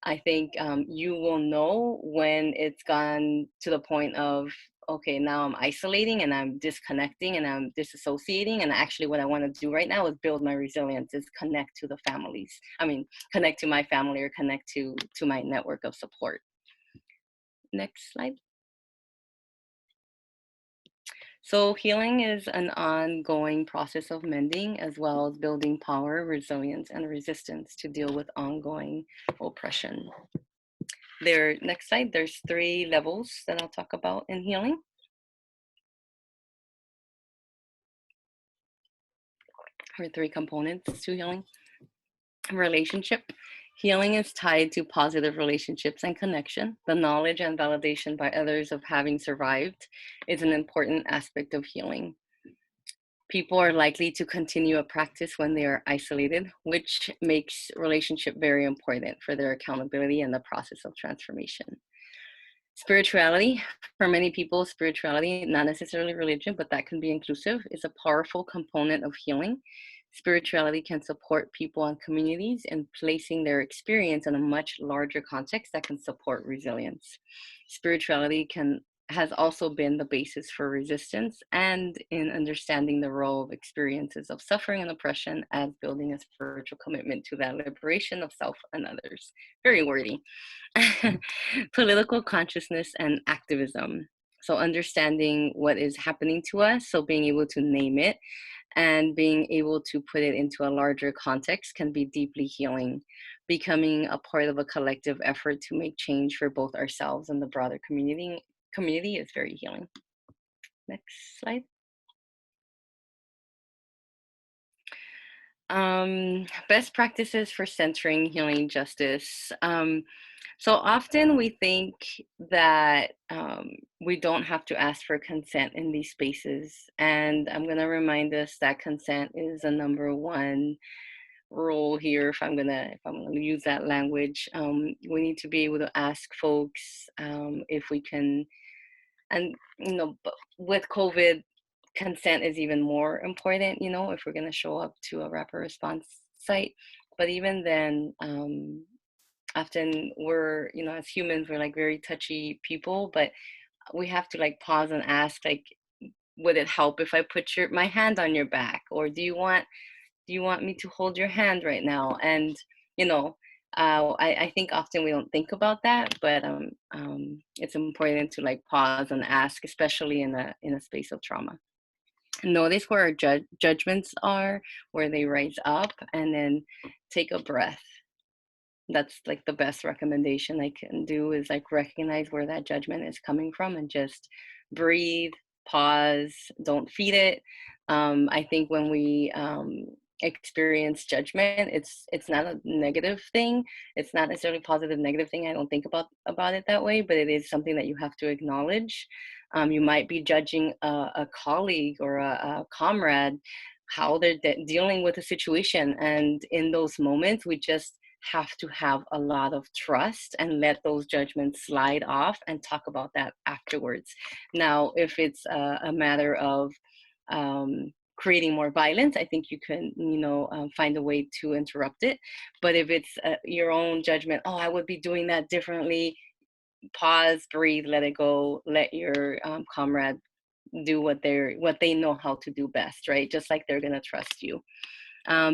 I think you will know when it's gone to the point of, okay, now I'm isolating and I'm disconnecting and I'm disassociating, and actually what I want to do right now is build my resilience, is connect to the families. Connect to my family or connect to my network of support. Next slide. So healing is an ongoing process of mending, as well as building power, resilience, and resistance to deal with ongoing oppression. Next slide, there's 3 levels that I'll talk about in healing. Or 3 components to healing. Relationship. Healing is tied to positive relationships and connection. The knowledge and validation by others of having survived is an important aspect of healing. People are likely to continue a practice when they are isolated, which makes relationship very important for their accountability and the process of transformation. Spirituality, for many people, spirituality, not necessarily religion, but that can be inclusive, is a powerful component of healing. Spirituality can support people and communities in placing their experience in a much larger context that can support resilience. Spirituality has also been the basis for resistance and in understanding the role of experiences of suffering and oppression as building a spiritual commitment to that liberation of self and others. Very wordy. Political consciousness and activism. So understanding what is happening to us, so being able to name it and being able to put it into a larger context can be deeply healing. Becoming a part of a collective effort to make change for both ourselves and the broader community is very healing. Next slide. Best practices for centering healing justice. So often we think that we don't have to ask for consent in these spaces. And I'm going to remind us that consent is the number one rule here. If I'm gonna use that language, we need to be able to ask folks if we can. And with COVID, consent is even more important, if we're going to show up to a rapid response site. But even then, often we're, as humans, we're like very touchy people, but we have to like pause and ask, like, would it help if I put my hand on your back? Or do you want me to hold your hand right now? And, I think often we don't think about that, but it's important to like pause and ask, especially in a space of trauma. Notice where our judgments are, where they rise up, and then take a breath. That's like the best recommendation I can do, is like recognize where that judgment is coming from and just breathe, pause, don't feed it. I think when we experience judgment, it's not a negative thing. It's not necessarily a positive, negative thing. I don't think about it that way, but it is something that you have to acknowledge. You might be judging a colleague or a comrade, how they're dealing with a situation. And in those moments, we just have to have a lot of trust and let those judgments slide off and talk about that afterwards. Now, if it's a matter of creating more violence, I think you can, find a way to interrupt it. But if it's your own judgment, oh, I would be doing that differently, pause, breathe, let it go, let your comrade do what they know how to do best, right? Just like they're gonna trust you.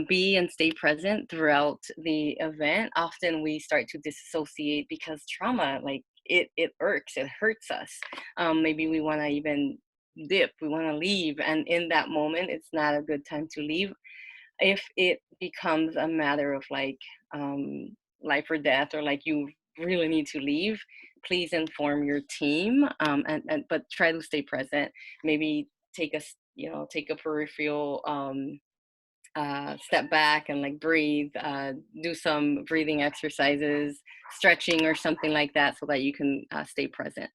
Be and stay present throughout the event. Often we start to disassociate because trauma, like it irks, it hurts us. Maybe we want to even dip, we want to leave, and in that moment, it's not a good time to leave. If it becomes a matter of like life or death, or like you really need to leave, please inform your team, but try to stay present. Maybe take a peripheral step back and like breathe, do some breathing exercises, stretching or something like that, so that you can stay present.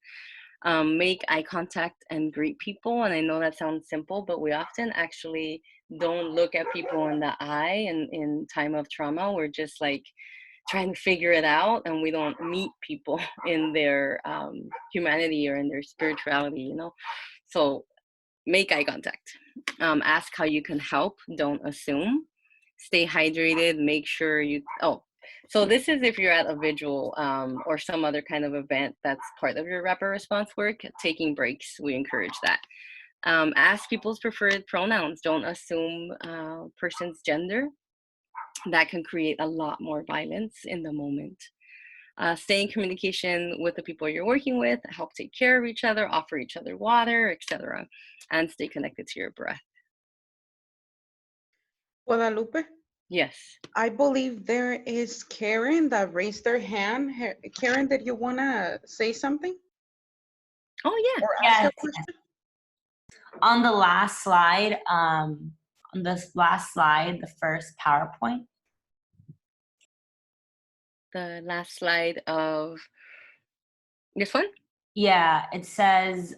Make eye contact and greet people. And I know that sounds simple, but we often actually don't look at people in the eye in time of trauma. We're just like trying to figure it out, and we don't meet people in their humanity or in their spirituality, So make eye contact. Ask how you can help. Don't assume. Stay hydrated. Make sure so this is if you're at a vigil or some other kind of event that's part of your rapid response work. Taking breaks, we encourage that. Ask people's preferred pronouns. Don't assume person's gender. That can create a lot more violence in the moment. Stay in communication with the people you're working with, help take care of each other, offer each other water, etc. And stay connected to your breath. Guadalupe? Yes. I believe there is Karen that raised their hand. Karen, did you want to say something? Oh, yeah. Or ask a question? On the last slide, the first PowerPoint. The last slide of this one? Yeah, it says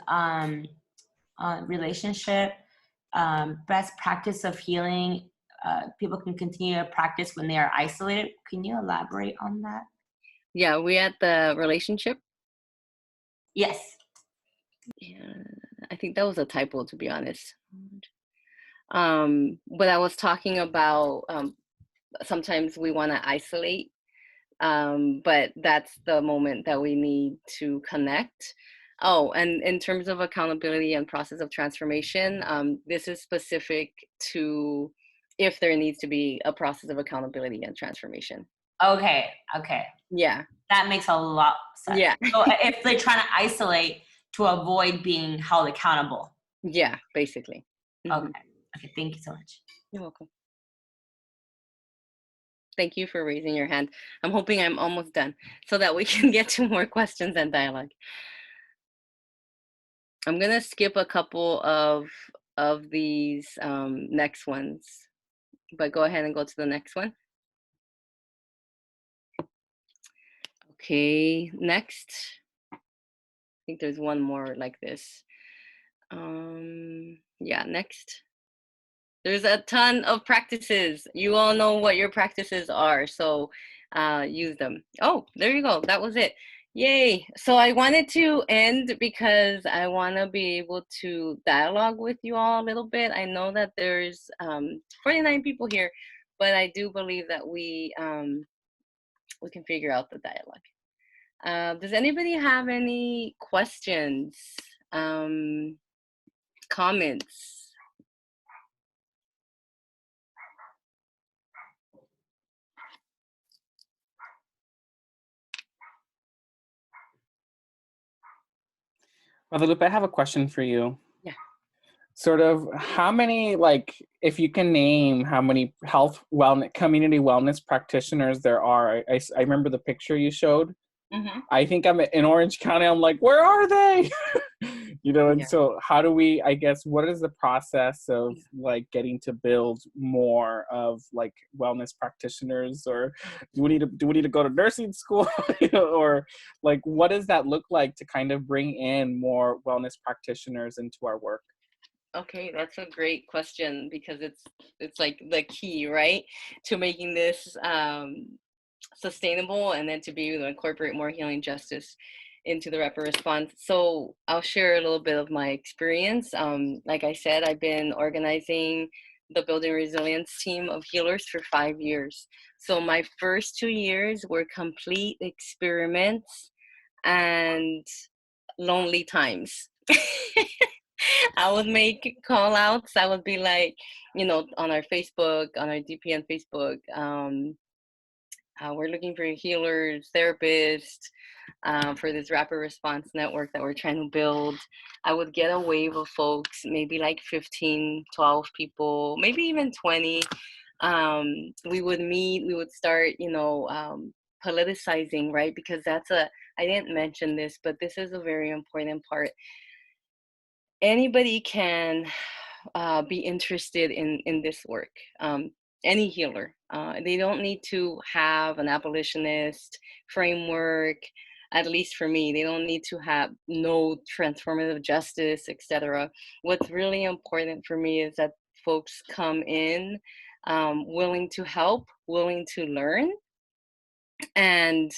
relationship best practice of healing people can continue to practice when they are isolated. Can you elaborate on that? Yeah, we at the relationship. Yes. Yeah, I think that was a typo, to be honest. But I was talking about sometimes we want to isolate, but that's the moment that we need to connect. Oh, and in terms of accountability and process of transformation, this is specific to if there needs to be a process of accountability and transformation. Okay. Yeah. That makes a lot of sense. Yeah. So if they're trying to isolate to avoid being held accountable. Yeah, basically. Okay. Okay, thank you so much. You're welcome. Thank you for raising your hand. I'm hoping I'm almost done so that we can get to more questions and dialogue. I'm gonna skip a couple of these next ones, but go ahead and go to the next one. Okay, next. I think there's one more like this. Yeah, next. There's a ton of practices. You all know what your practices are, so use them. Oh, there you go. That was it. Yay. So I wanted to end because I want to be able to dialogue with you all a little bit. I know that there's 49 people here, but I do believe that we can figure out the dialogue. Does anybody have any questions, comments? Guadalupe, I have a question for you. Yeah. Sort of how many, like, if you can name how many health, wellness, community wellness practitioners there are. I remember the picture you showed. Mm-hmm. I think I'm in Orange County. I'm like, where are they? And Yeah. so how do we, I guess, what is the process of like getting to build more of like wellness practitioners, or do we need to go to nursing school, or like, what does that look like to kind of bring in more wellness practitioners into our work? Okay, that's a great question because it's like the key, right, to making this sustainable and then to be able to incorporate more healing justice into the rapid response. So I'll share a little bit of my experience. Like I said, I've been organizing the Building Resilience team of healers for 5 years. So my first 2 years were complete experiments and lonely times. I would make call outs. I would be like, on our Facebook, on our DPN Facebook, we're looking for healers, therapists, for this rapid response network that we're trying to build. I would get a wave of folks, maybe like 15, 12 people, maybe even 20. We would meet, we would start, politicizing, right? Because I didn't mention this, but this is a very important part. Anybody can be interested in this work. Any healer. They don't need to have an abolitionist framework. At least for me, they don't need to have no transformative justice, etc. What's really important for me is that folks come in willing to help, willing to learn, and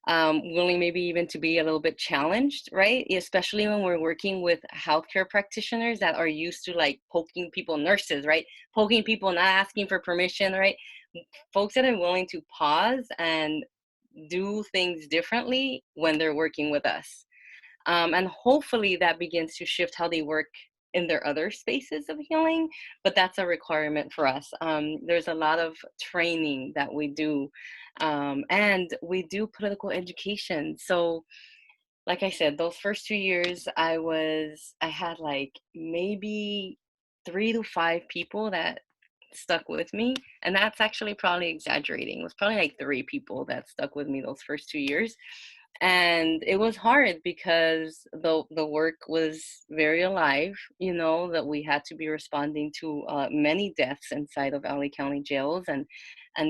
willing maybe even to be a little bit challenged, right? Especially when we're working with healthcare practitioners that are used to like poking people, nurses, right? Poking people, not asking for permission, right? Folks that are willing to pause and do things differently when they're working with us. And hopefully that begins to shift how they work in their other spaces of healing, but that's a requirement for us. There's a lot of training that we do, and we do political education. So like I said, those first 2 years, I had like maybe 3 to 5 people that stuck with me, and that's actually probably exaggerating. It was probably like 3 people that stuck with me those first 2 years. And it was hard because the work was very alive, that we had to be responding to many deaths inside of LA County jails, and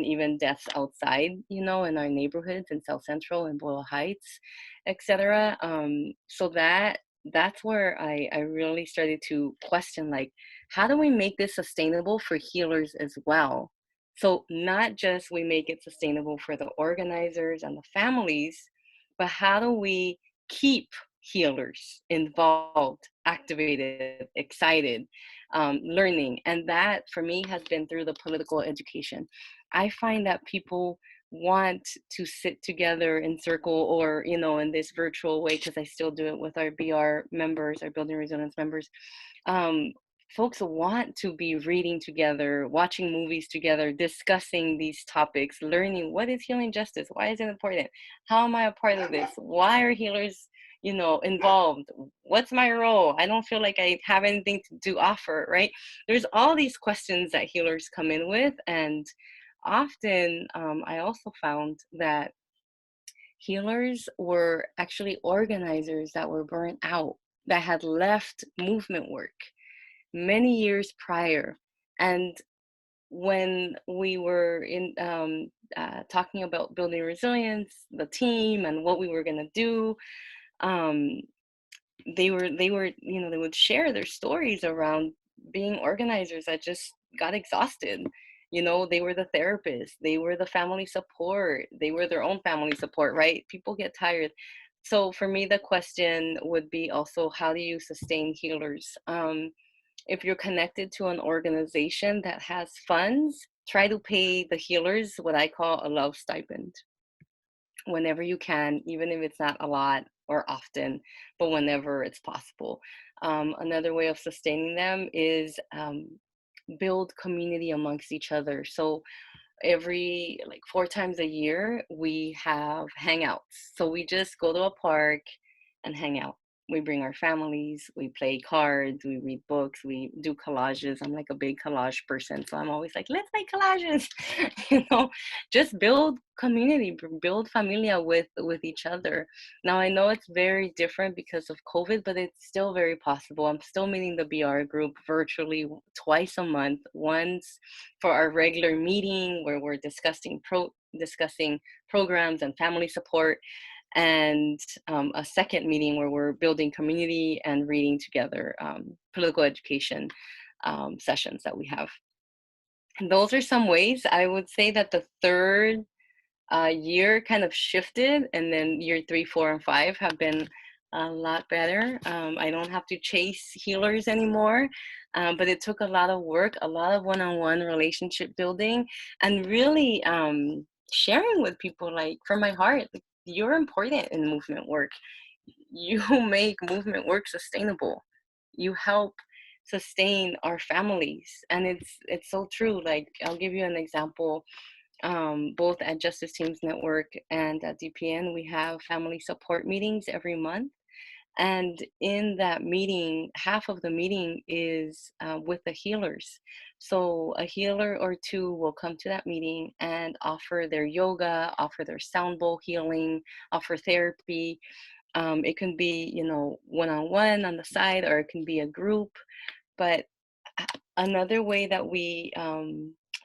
even deaths outside, in our neighborhoods in South Central and Boyle Heights, etc. So that that's where I really started to question, like, how do we make this sustainable for healers as well? So not just we make it sustainable for the organizers and the families, but how do we keep healers involved, activated, excited, learning? And that for me has been through the political education. I find that people want to sit together in circle, or in this virtual way, because I still do it with our BR members, our Building Resilience members. um, Folks want to be reading together, watching movies together, discussing these topics, learning what is healing justice, why is it important, how am I a part of this, why are healers involved, what's my role, I don't feel like I have anything to offer, right? There's all these questions that healers come in with. And often I also found that healers were actually organizers that were burnt out, that had left movement work many years prior. And when we were in talking about building resilience, the team, and what we were going to do, um, they would share their stories around being organizers that just got exhausted. They were the therapists, they were the family support, they were their own family support, right? People get tired. So for me, the question would be also, how do you sustain healers? If you're connected to an organization that has funds, try to pay the healers what I call a love stipend whenever you can, even if it's not a lot or often, but whenever it's possible. Another way of sustaining them is build community amongst each other. So every, like, 4 times a year, we have hangouts. So we just go to a park and hang out. We bring our families, we play cards, we read books, we do collages. I'm like a big collage person, so I'm always like, let's make collages. Just build community, build familia with each other. Now I know it's very different because of COVID, but it's still very possible. I'm still meeting the BR group virtually twice a month, once for our regular meeting where we're discussing programs and family support, and a second meeting where we're building community and reading together, political education sessions that we have. And those are some ways. I would say that the third year kind of shifted, and then year 3, 4, and 5 have been a lot better. I don't have to chase healers anymore, but it took a lot of work, a lot of one-on-one relationship building, and really sharing with people, like, from my heart, like, you're important in movement work. You make movement work sustainable. You help sustain our families, and it's so true. Like, I'll give you an example. Both at Justice Teams Network and at DPN, we have family support meetings every month. And in that meeting, half of the meeting is with the healers. So a healer or two will come to that meeting and offer their yoga, offer their sound bowl healing, offer therapy. It can be, one-on-one on the side, or it can be a group. But another way that we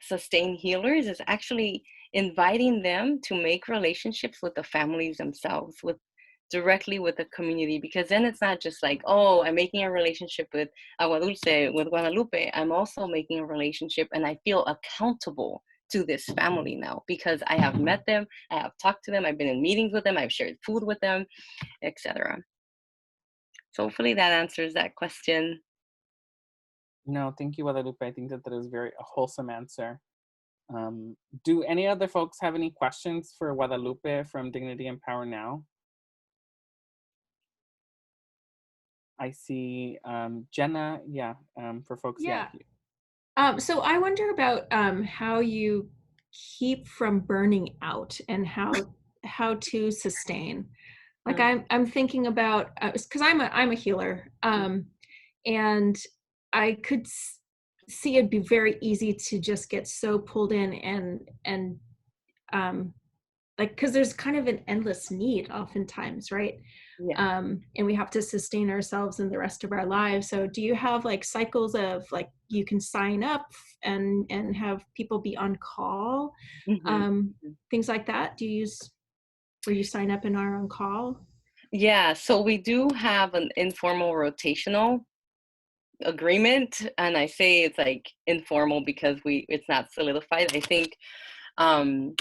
sustain healers is actually inviting them to make relationships with the families themselves, directly with the community, because then it's not just like, oh, I'm making a relationship with with Guadalupe. I'm also making a relationship, and I feel accountable to this family now because I have met them, I have talked to them, I've been in meetings with them, I've shared food with them, etc. So hopefully that answers that question. No, thank you, Guadalupe. I think that is a wholesome answer. Do any other folks have any questions for Guadalupe from Dignity and Power Now? I see Jenna, for folks. Yeah. So I wonder about how you keep from burning out and how to sustain. Like I'm thinking about, because I'm a healer, and I could see it'd be very easy to just get so pulled in and like, because there's kind of an endless need oftentimes, right? Yeah. And we have to sustain ourselves in the rest of our lives. So do you have like cycles of, like, you can sign up and have people be on call, Mm-hmm. things like that? Do you use where you sign up and are on call? Yeah, so we do have an informal rotational agreement, and I say it's like informal because it's not solidified. I think um,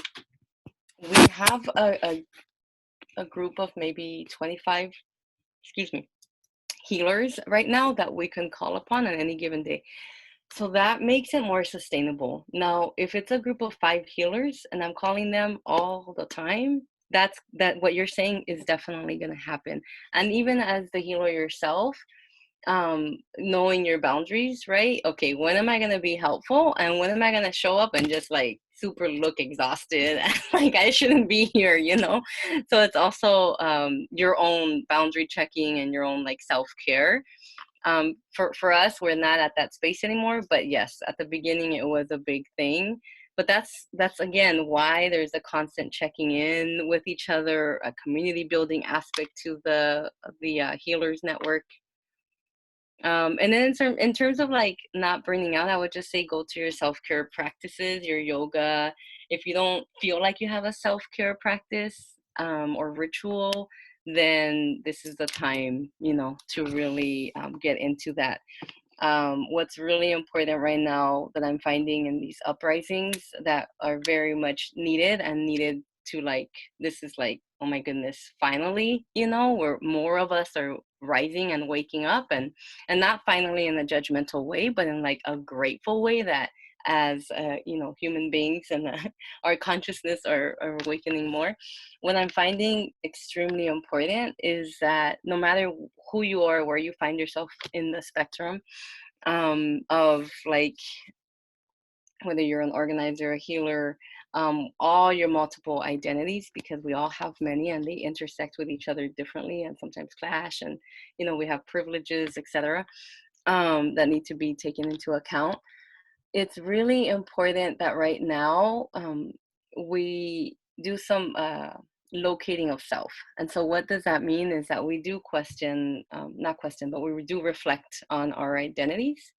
we have a group of maybe 25, excuse me, healers right now that we can call upon on any given day. So that makes it more sustainable. Now, if it's a group of 5 healers and I'm calling them all the time, that what you're saying is definitely going to happen. And even as the healer yourself, knowing your boundaries, right? Okay, when am I going to be helpful, and when am I going to show up and just like super look exhausted like I shouldn't be here, you know? So it's also your own boundary checking and your own like self-care. For us, we're not at that space anymore, but yes, at the beginning it was a big thing. But that's again why there's a constant checking in with each other, a community building aspect to the healers network. And then in terms of like not burning out, I would just say go to your self-care practices, your yoga. If you don't feel like you have a self-care practice or ritual, then this is the time, you know, to really get into that. What's really important right now that I'm finding in these uprisings that are very much needed and needed to like, this is like, oh my goodness, finally, you know, where more of us are rising and waking up, and not finally in a judgmental way, but in like a grateful way that as you know, human beings and our consciousness are awakening more. What I'm finding extremely important is that no matter who you are, where you find yourself in the spectrum of like whether you're an organizer, a healer, all your multiple identities, because we all have many and they intersect with each other differently and sometimes clash, and you know, we have privileges, etc., that need to be taken into account. It's really important that right now we do some locating of self. And so what does that mean is that we do question, not question, but we do reflect on our identities,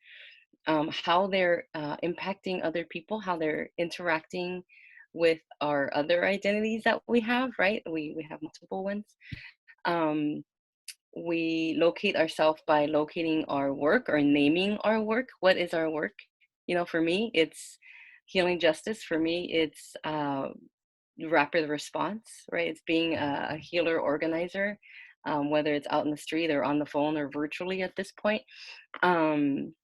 how they're impacting other people, how they're interacting with our other identities that we have, right? We have multiple ones. We locate ourselves by locating our work or naming our work. What is our work? You know, for me, it's healing justice. For me, it's rapid response, right? It's being a healer organizer, whether it's out in the street or on the phone or virtually at this point. And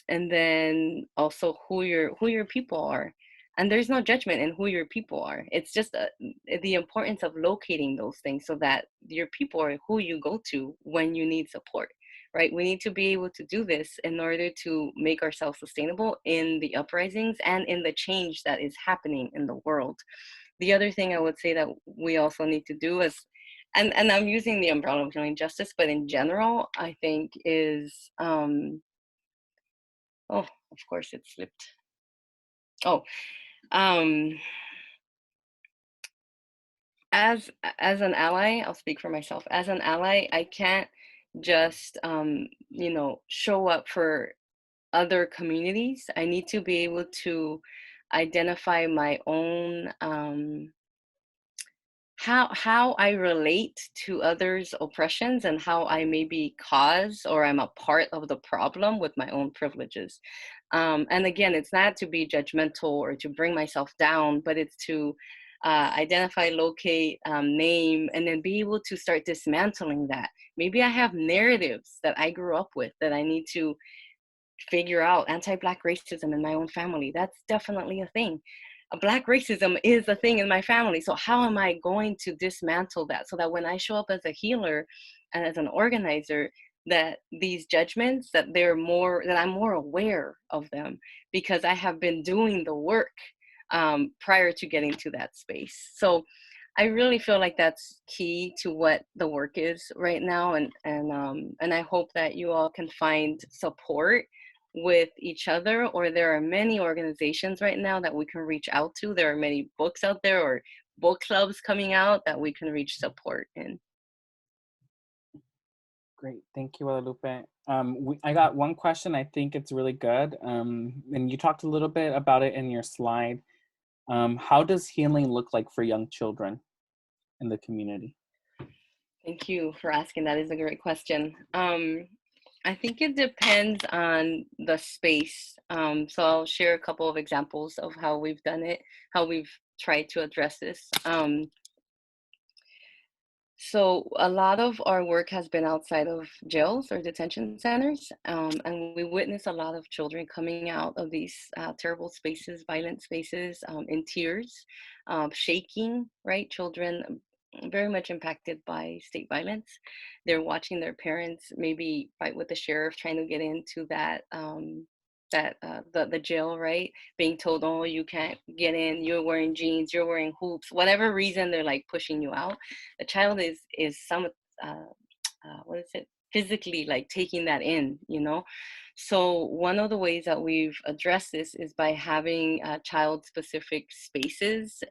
then also who your people are, and there's no judgment in who your people are. It's just the importance of locating those things so that your people are who you go to when you need support, right? We need to be able to do this in order to make ourselves sustainable in the uprisings and in the change that is happening in the world. The other thing I would say that we also need to do is, and I'm using the umbrella of healing justice, but in general, I think is oh, of course it slipped. Oh, as an ally, I'll speak for myself. As an ally, I can't just you know, show up for other communities. I need to be able to identify my own how I relate to others' oppressions and how I maybe cause or I'm a part of the problem with my own privileges. And again, it's not to be judgmental or to bring myself down, but it's to identify, locate, name, and then be able to start dismantling that. Maybe I have narratives that I grew up with that I need to figure out. Anti-Black racism in my own family, that's definitely a thing. Black racism is a thing in my family. So how am I going to dismantle that so that when I show up as a healer and as an organizer, that these judgments, that I'm more aware of them because I have been doing the work prior to getting to that space. So I really feel like that's key to what the work is right now. And I hope that you all can find support with each other, or there are many organizations right now that we can reach out to. There are many books out there or book clubs coming out that we can reach support in. Great, thank you, Guadalupe. I got one question. I think it's really good. And you talked a little bit about it in your slide. How does healing look like for young children in the community? Thank you for asking. That is a great question. I think it depends on the space. So I'll share a couple of examples of how we've done it, how we've tried to address this. So a lot of our work has been outside of jails or detention centers, and we witness a lot of children coming out of these terrible spaces, violent spaces, in tears, shaking, right? Children very much impacted by state violence. They're watching their parents maybe fight with the sheriff, trying to get into the jail, right? Being told, oh, you can't get in, you're wearing jeans, you're wearing hoops, whatever reason they're like pushing you out. The child is some what is it, physically like taking that in, you know. So one of the ways that we've addressed this is by having child specific spaces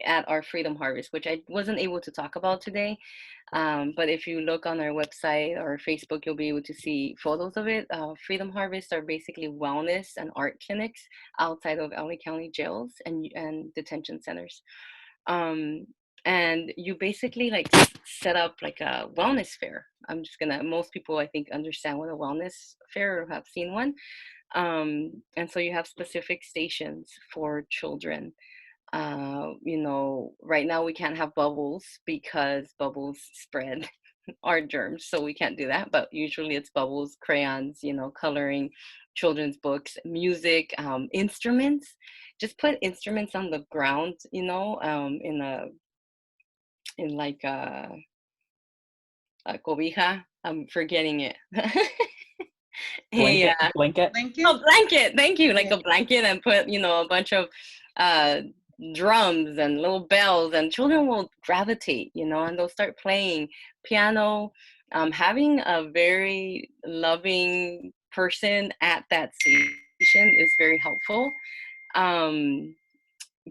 at our Freedom Harvest, which I wasn't able to talk about today. But if you look on our website or Facebook, you'll be able to see photos of it. Freedom Harvest are basically wellness and art clinics outside of LA County jails and detention centers. And you basically like set up like a wellness fair. Most people I think understand what a wellness fair or have seen one. And so you have specific stations for children. You know, right now we can't have bubbles because bubbles spread our germs, so we can't do that. But usually it's bubbles, crayons, you know, coloring, children's books, music, instruments. Just put instruments on the ground, you know, in like a cobija. I'm forgetting it. Blanket, blanket. Blanket? Oh, blanket. Thank you. Like Yeah. a blanket, and put, you know, a bunch of drums and little bells, and children will gravitate, you know, and they'll start playing piano. Having a very loving person at that station is very helpful.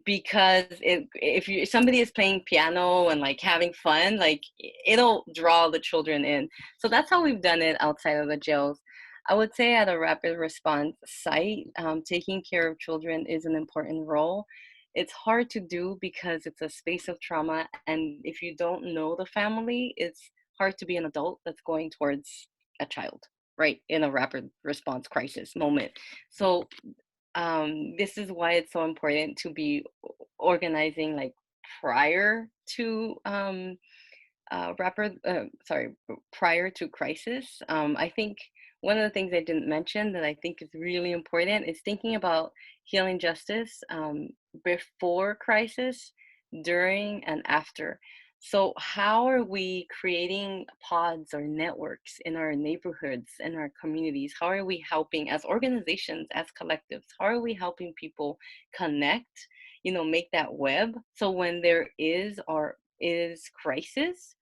Because if somebody is playing piano and like having fun, like it'll draw the children in. So that's how we've done it outside of the jails. I would say at a rapid response site, taking care of children is an important role. It's hard to do because it's a space of trauma, and if you don't know the family, it's hard to be an adult that's going towards a child, right, in a rapid response crisis moment. So this is why it's so important to be organizing like prior to prior to crisis. I think one of the things I didn't mention that I think is really important is thinking about healing justice before crisis, during, and after. So how are we creating pods or networks in our neighborhoods, in our communities? How are we helping as organizations, as collectives? How are we helping people connect, you know, make that web? So when there is crisis,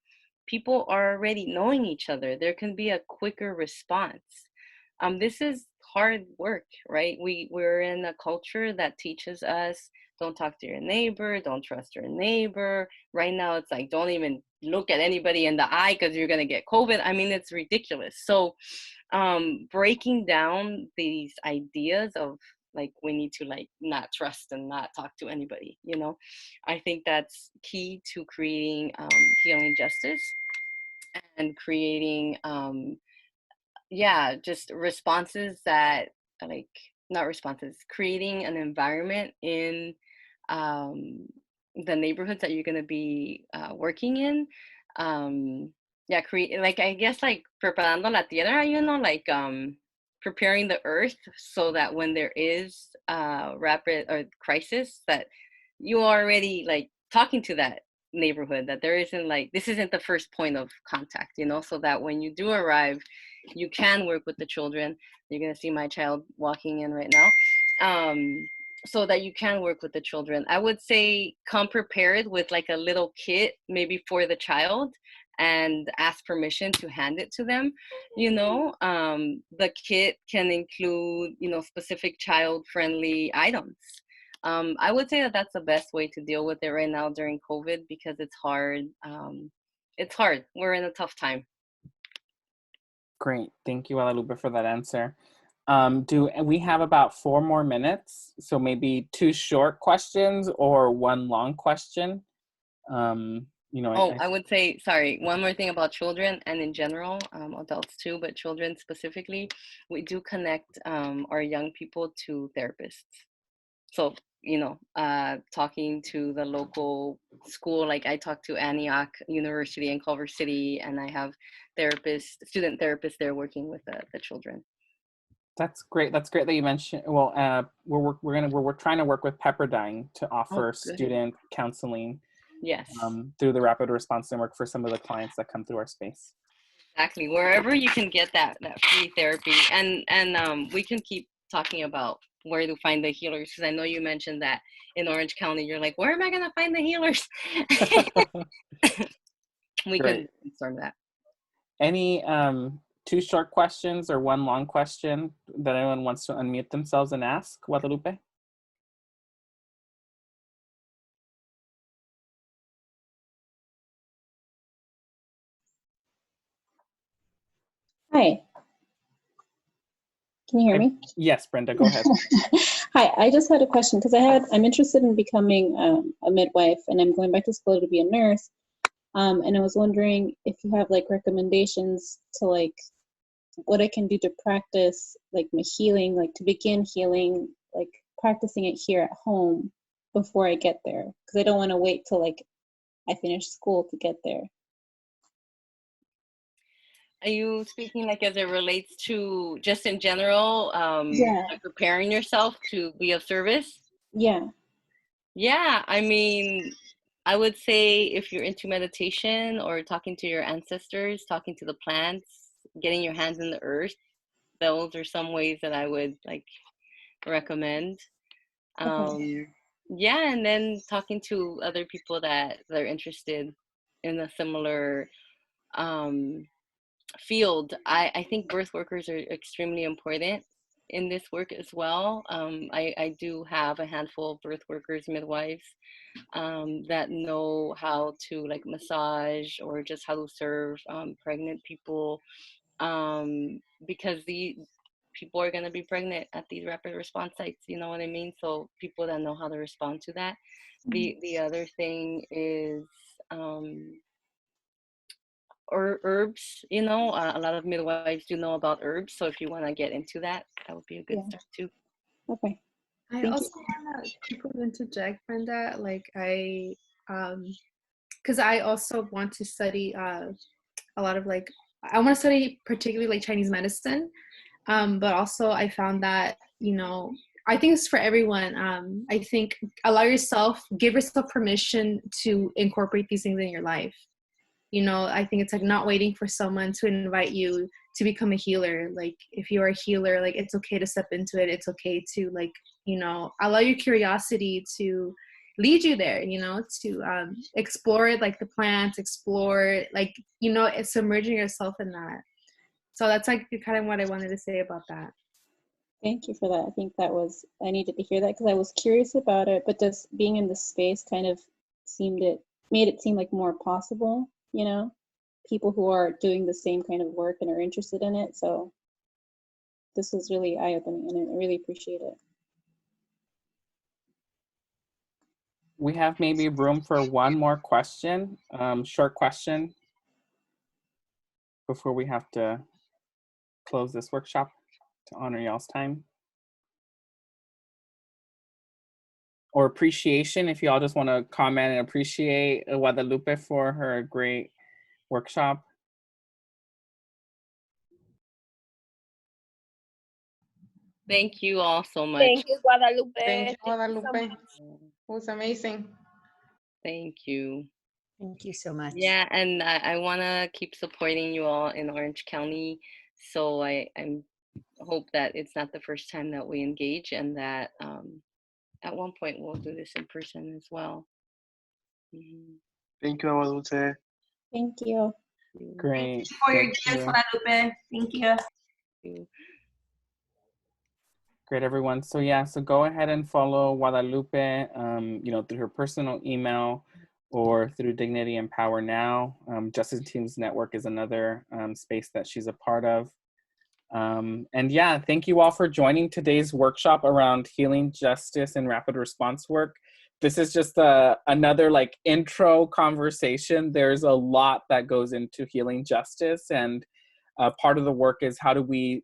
people are already knowing each other. There can be a quicker response. This is hard work, right? We're in a culture that teaches us, don't talk to your neighbor, don't trust your neighbor. Right now, it's like, don't even look at anybody in the eye because you're going to get COVID. I mean, it's ridiculous. So breaking down these ideas of like, we need to like not trust and not talk to anybody, you know, I think that's key to creating healing justice and creating just responses that like, not responses, creating an environment in the neighborhoods that you're going to be working in. Create, like, I guess like preparando la tierra, you know, like preparing the earth so that when there is rapid or crisis, that you are already like talking to that neighborhood, that there isn't like, this isn't the first point of contact, you know, so that when you do arrive, you can work with the children. You're going to see my child walking in right now. So that you can work with the children. I would say come prepared with like a little kit, maybe for the child, and ask permission to hand it to them. You know, the kit can include, you know, specific child-friendly items. I would say that that's the best way to deal with it right now during COVID, because it's hard. It's hard. We're in a tough time. Great. Thank you, Guadalupe, for that answer. Do we have about 4 more minutes? So maybe 2 short questions or 1 long question. you know, Oh, I would say, sorry, one more thing about children and in general, adults too, but children specifically, we do connect our young people to therapists. So, talking to the local school, like I talked to Antioch University in Culver City, and I have student therapists there working with the children. That's great. That's great that you mentioned. Well, we're trying to work with Pepperdine to offer student counseling. Yes. Through the rapid response network for some of the clients that come through our space. Exactly. Wherever you can get that free therapy, and we can keep talking about where to find the healers, because I know you mentioned that in Orange County, you're like, where am I gonna find the healers? We can brainstorm that. Any 2 short questions or 1 long question that anyone wants to unmute themselves and ask Guadalupe? Hi. Can you hear me? Yes, Brenda, go ahead. Hi, I just had a question because I'm interested in becoming a midwife, and I'm going back to school to be a nurse. And I was wondering if you have like recommendations to like what I can do to practice like my healing, like to begin healing, like practicing it here at home before I get there, because I don't want to wait till like I finish school to get there. Are you speaking like as it relates to just in general, Yeah. like preparing yourself to be of service? Yeah. Yeah, I mean, I would say if you're into meditation or talking to your ancestors, talking to the plants, getting your hands in the earth, those are some ways that I would like recommend. Yeah, and then talking to other people that are interested in a similar field. I think birth workers are extremely important in this work as well. I do have a handful of birth workers, midwives, that know how to like massage or just how to serve pregnant people, because the people are going to be pregnant at these rapid response sites, you know what I mean? So people that know how to respond to that. The other thing is or herbs, a lot of midwives do know about herbs, so if you want to get into that, that would be a good start too. Okay. I also want to quickly interject, Brenda. Like because I also want to study a lot of like, I want to study particularly like Chinese medicine, but also I found that, I think it's for everyone. I think give yourself permission to incorporate these things in your life. I think it's like not waiting for someone to invite you to become a healer. Like if you're a healer, like it's okay to step into it. It's okay to like, allow your curiosity to lead you there, to explore it, like the plants, explore like, it's submerging yourself in that. So that's like kind of what I wanted to say about that. Thank you for that. I think I needed to hear that because I was curious about it, but just being in this space kind of made it seem like more possible, people who are doing the same kind of work and are interested in it. So this was really eye-opening and I really appreciate it. We have maybe room for 1 more question, short question, before we have to close this workshop to honor y'all's time. Or appreciation, if y'all just want to comment and appreciate Guadalupe for her great workshop. Thank you all so much. Thank you, Guadalupe. Thank you, Guadalupe. It was amazing. Thank you. Thank you so much. Yeah, and I want to keep supporting you all in Orange County. So I hope that it's not the first time that we engage, and that at one point we'll do this in person as well. Thank you, Guadalupe. Thank you. Great. Thank you for your gifts, Guadalupe. Thank you. Great, everyone. So yeah, so go ahead and follow Guadalupe, through her personal email or through Dignity and Power Now. Justice Teams Network is another space that she's a part of. And yeah, thank you all for joining today's workshop around healing, justice, and rapid response work. this is just another like intro conversation. There's a lot that goes into healing justice, and part of the work is how do we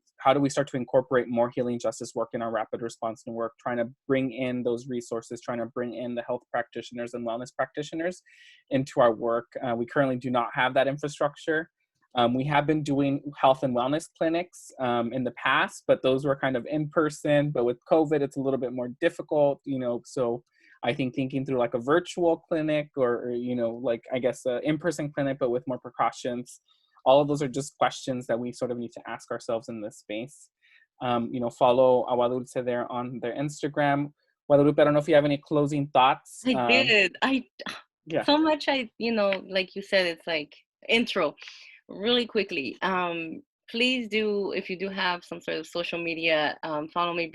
start to incorporate more healing justice work in our rapid response network, trying to bring in those resources, trying to bring in the health practitioners and wellness practitioners into our work. We currently do not have that infrastructure. We have been doing health and wellness clinics in the past, but those were kind of in person. But with COVID, it's a little bit more difficult, you know. So I think thinking through like a virtual clinic or you know, like I guess an in-person clinic, but with more precautions. All of those are just questions that we sort of need to ask ourselves in this space. You know, follow Guadalupe there on their Instagram. Guadalupe, I don't know if you have any closing thoughts. I did. Yeah. So much you know, like you said, it's like intro. Really quickly, please do, if you do have some sort of social media, follow me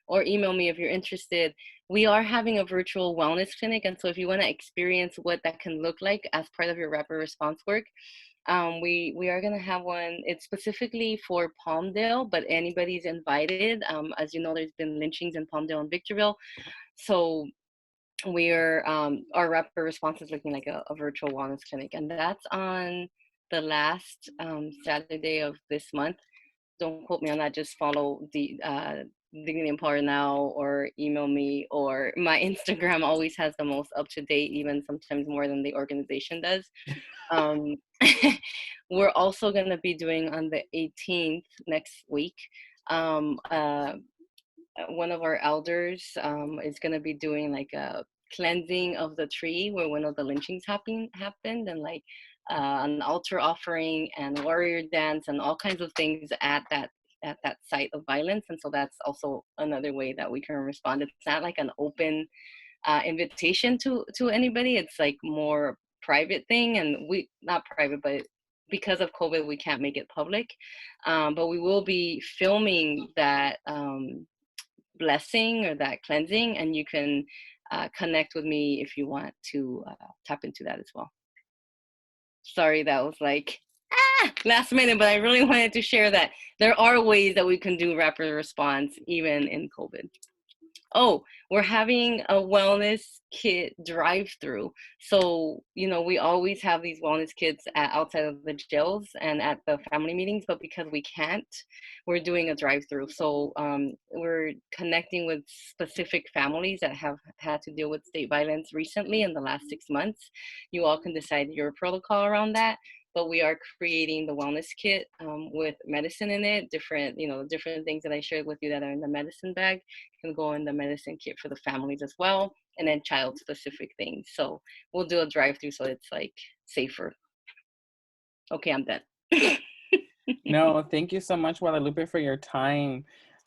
or email me if you're interested. We are having a virtual wellness clinic, and so if you want to experience what that can look like as part of your rapid response work, we are going to have one. It's specifically for Palmdale, but anybody's invited. As you know, there's been lynchings in Palmdale and Victorville, so we're our rapid response is looking like a virtual wellness clinic, and that's on the last Saturday of this month. Don't quote me on that. Just follow the Dignity and Power Now, or email me, or my Instagram always has the most up to date, even sometimes more than the organization does. Um, we're also going to be doing on the 18th next week. One of our elders is going to be doing like a cleansing of the tree where one of the lynchings happened, and like an altar offering and warrior dance and all kinds of things at that site of violence. And so that's also another way that we can respond. It's not like an open invitation to anybody. It's like more private thing, and we not private, but because of COVID we can't make it public, but we will be filming that blessing or that cleansing, and you can connect with me if you want to tap into that as well. Sorry, that was like last minute, but I really wanted to share that there are ways that we can do rapid response even in COVID. Oh, we're having a wellness kit drive-through. So, you know, we always have these wellness kits outside of the jails and at the family meetings, but because we can't, we're doing a drive-through. So we're connecting with specific families that have had to deal with state violence recently in the last 6 months. You all can decide your protocol around that. But we are creating the wellness kit with medicine in it, different things that I shared with you that are in the medicine bag can go in the medicine kit for the families as well, and then child specific things. So we'll do a drive-through so it's like safer. Okay, I'm done. No, thank you so much, Guadalupe, for your time.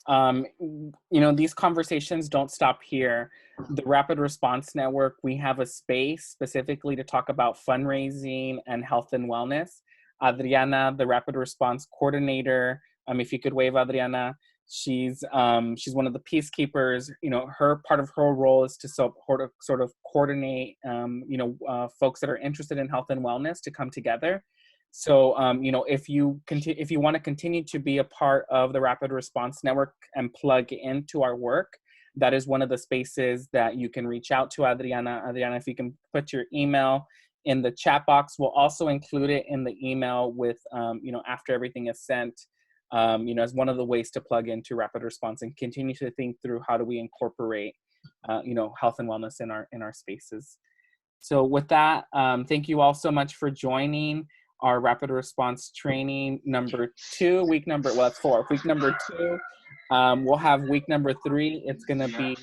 You know, these conversations don't stop here. The Rapid Response Network, we have a space specifically to talk about fundraising and health and wellness. Adriana, the Rapid Response Coordinator, if you could wave, Adriana, she's one of the peacekeepers. You know, part of her role is to sort of coordinate, folks that are interested in health and wellness to come together. So, you know, if you want to continue to be a part of the Rapid Response Network and plug into our work, that is one of the spaces that you can reach out to Adriana. Adriana, if you can put your email in the chat box, we'll also include it in the email with, after everything is sent, as one of the ways to plug into Rapid Response and continue to think through how do we incorporate, health and wellness in our spaces. So with that, thank you all so much for joining our Rapid Response Training number 2, that's 4. Week number 2, we'll have week number 3. It's going to be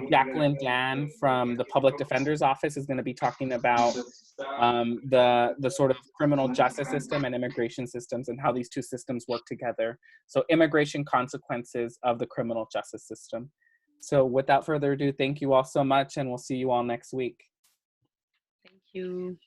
Jacqueline Dan from the Public Defender's Office is going to be talking about the sort of criminal justice system and immigration systems and how these two systems work together. So immigration consequences of the criminal justice system. So without further ado, thank you all so much, and we'll see you all next week. Thank you.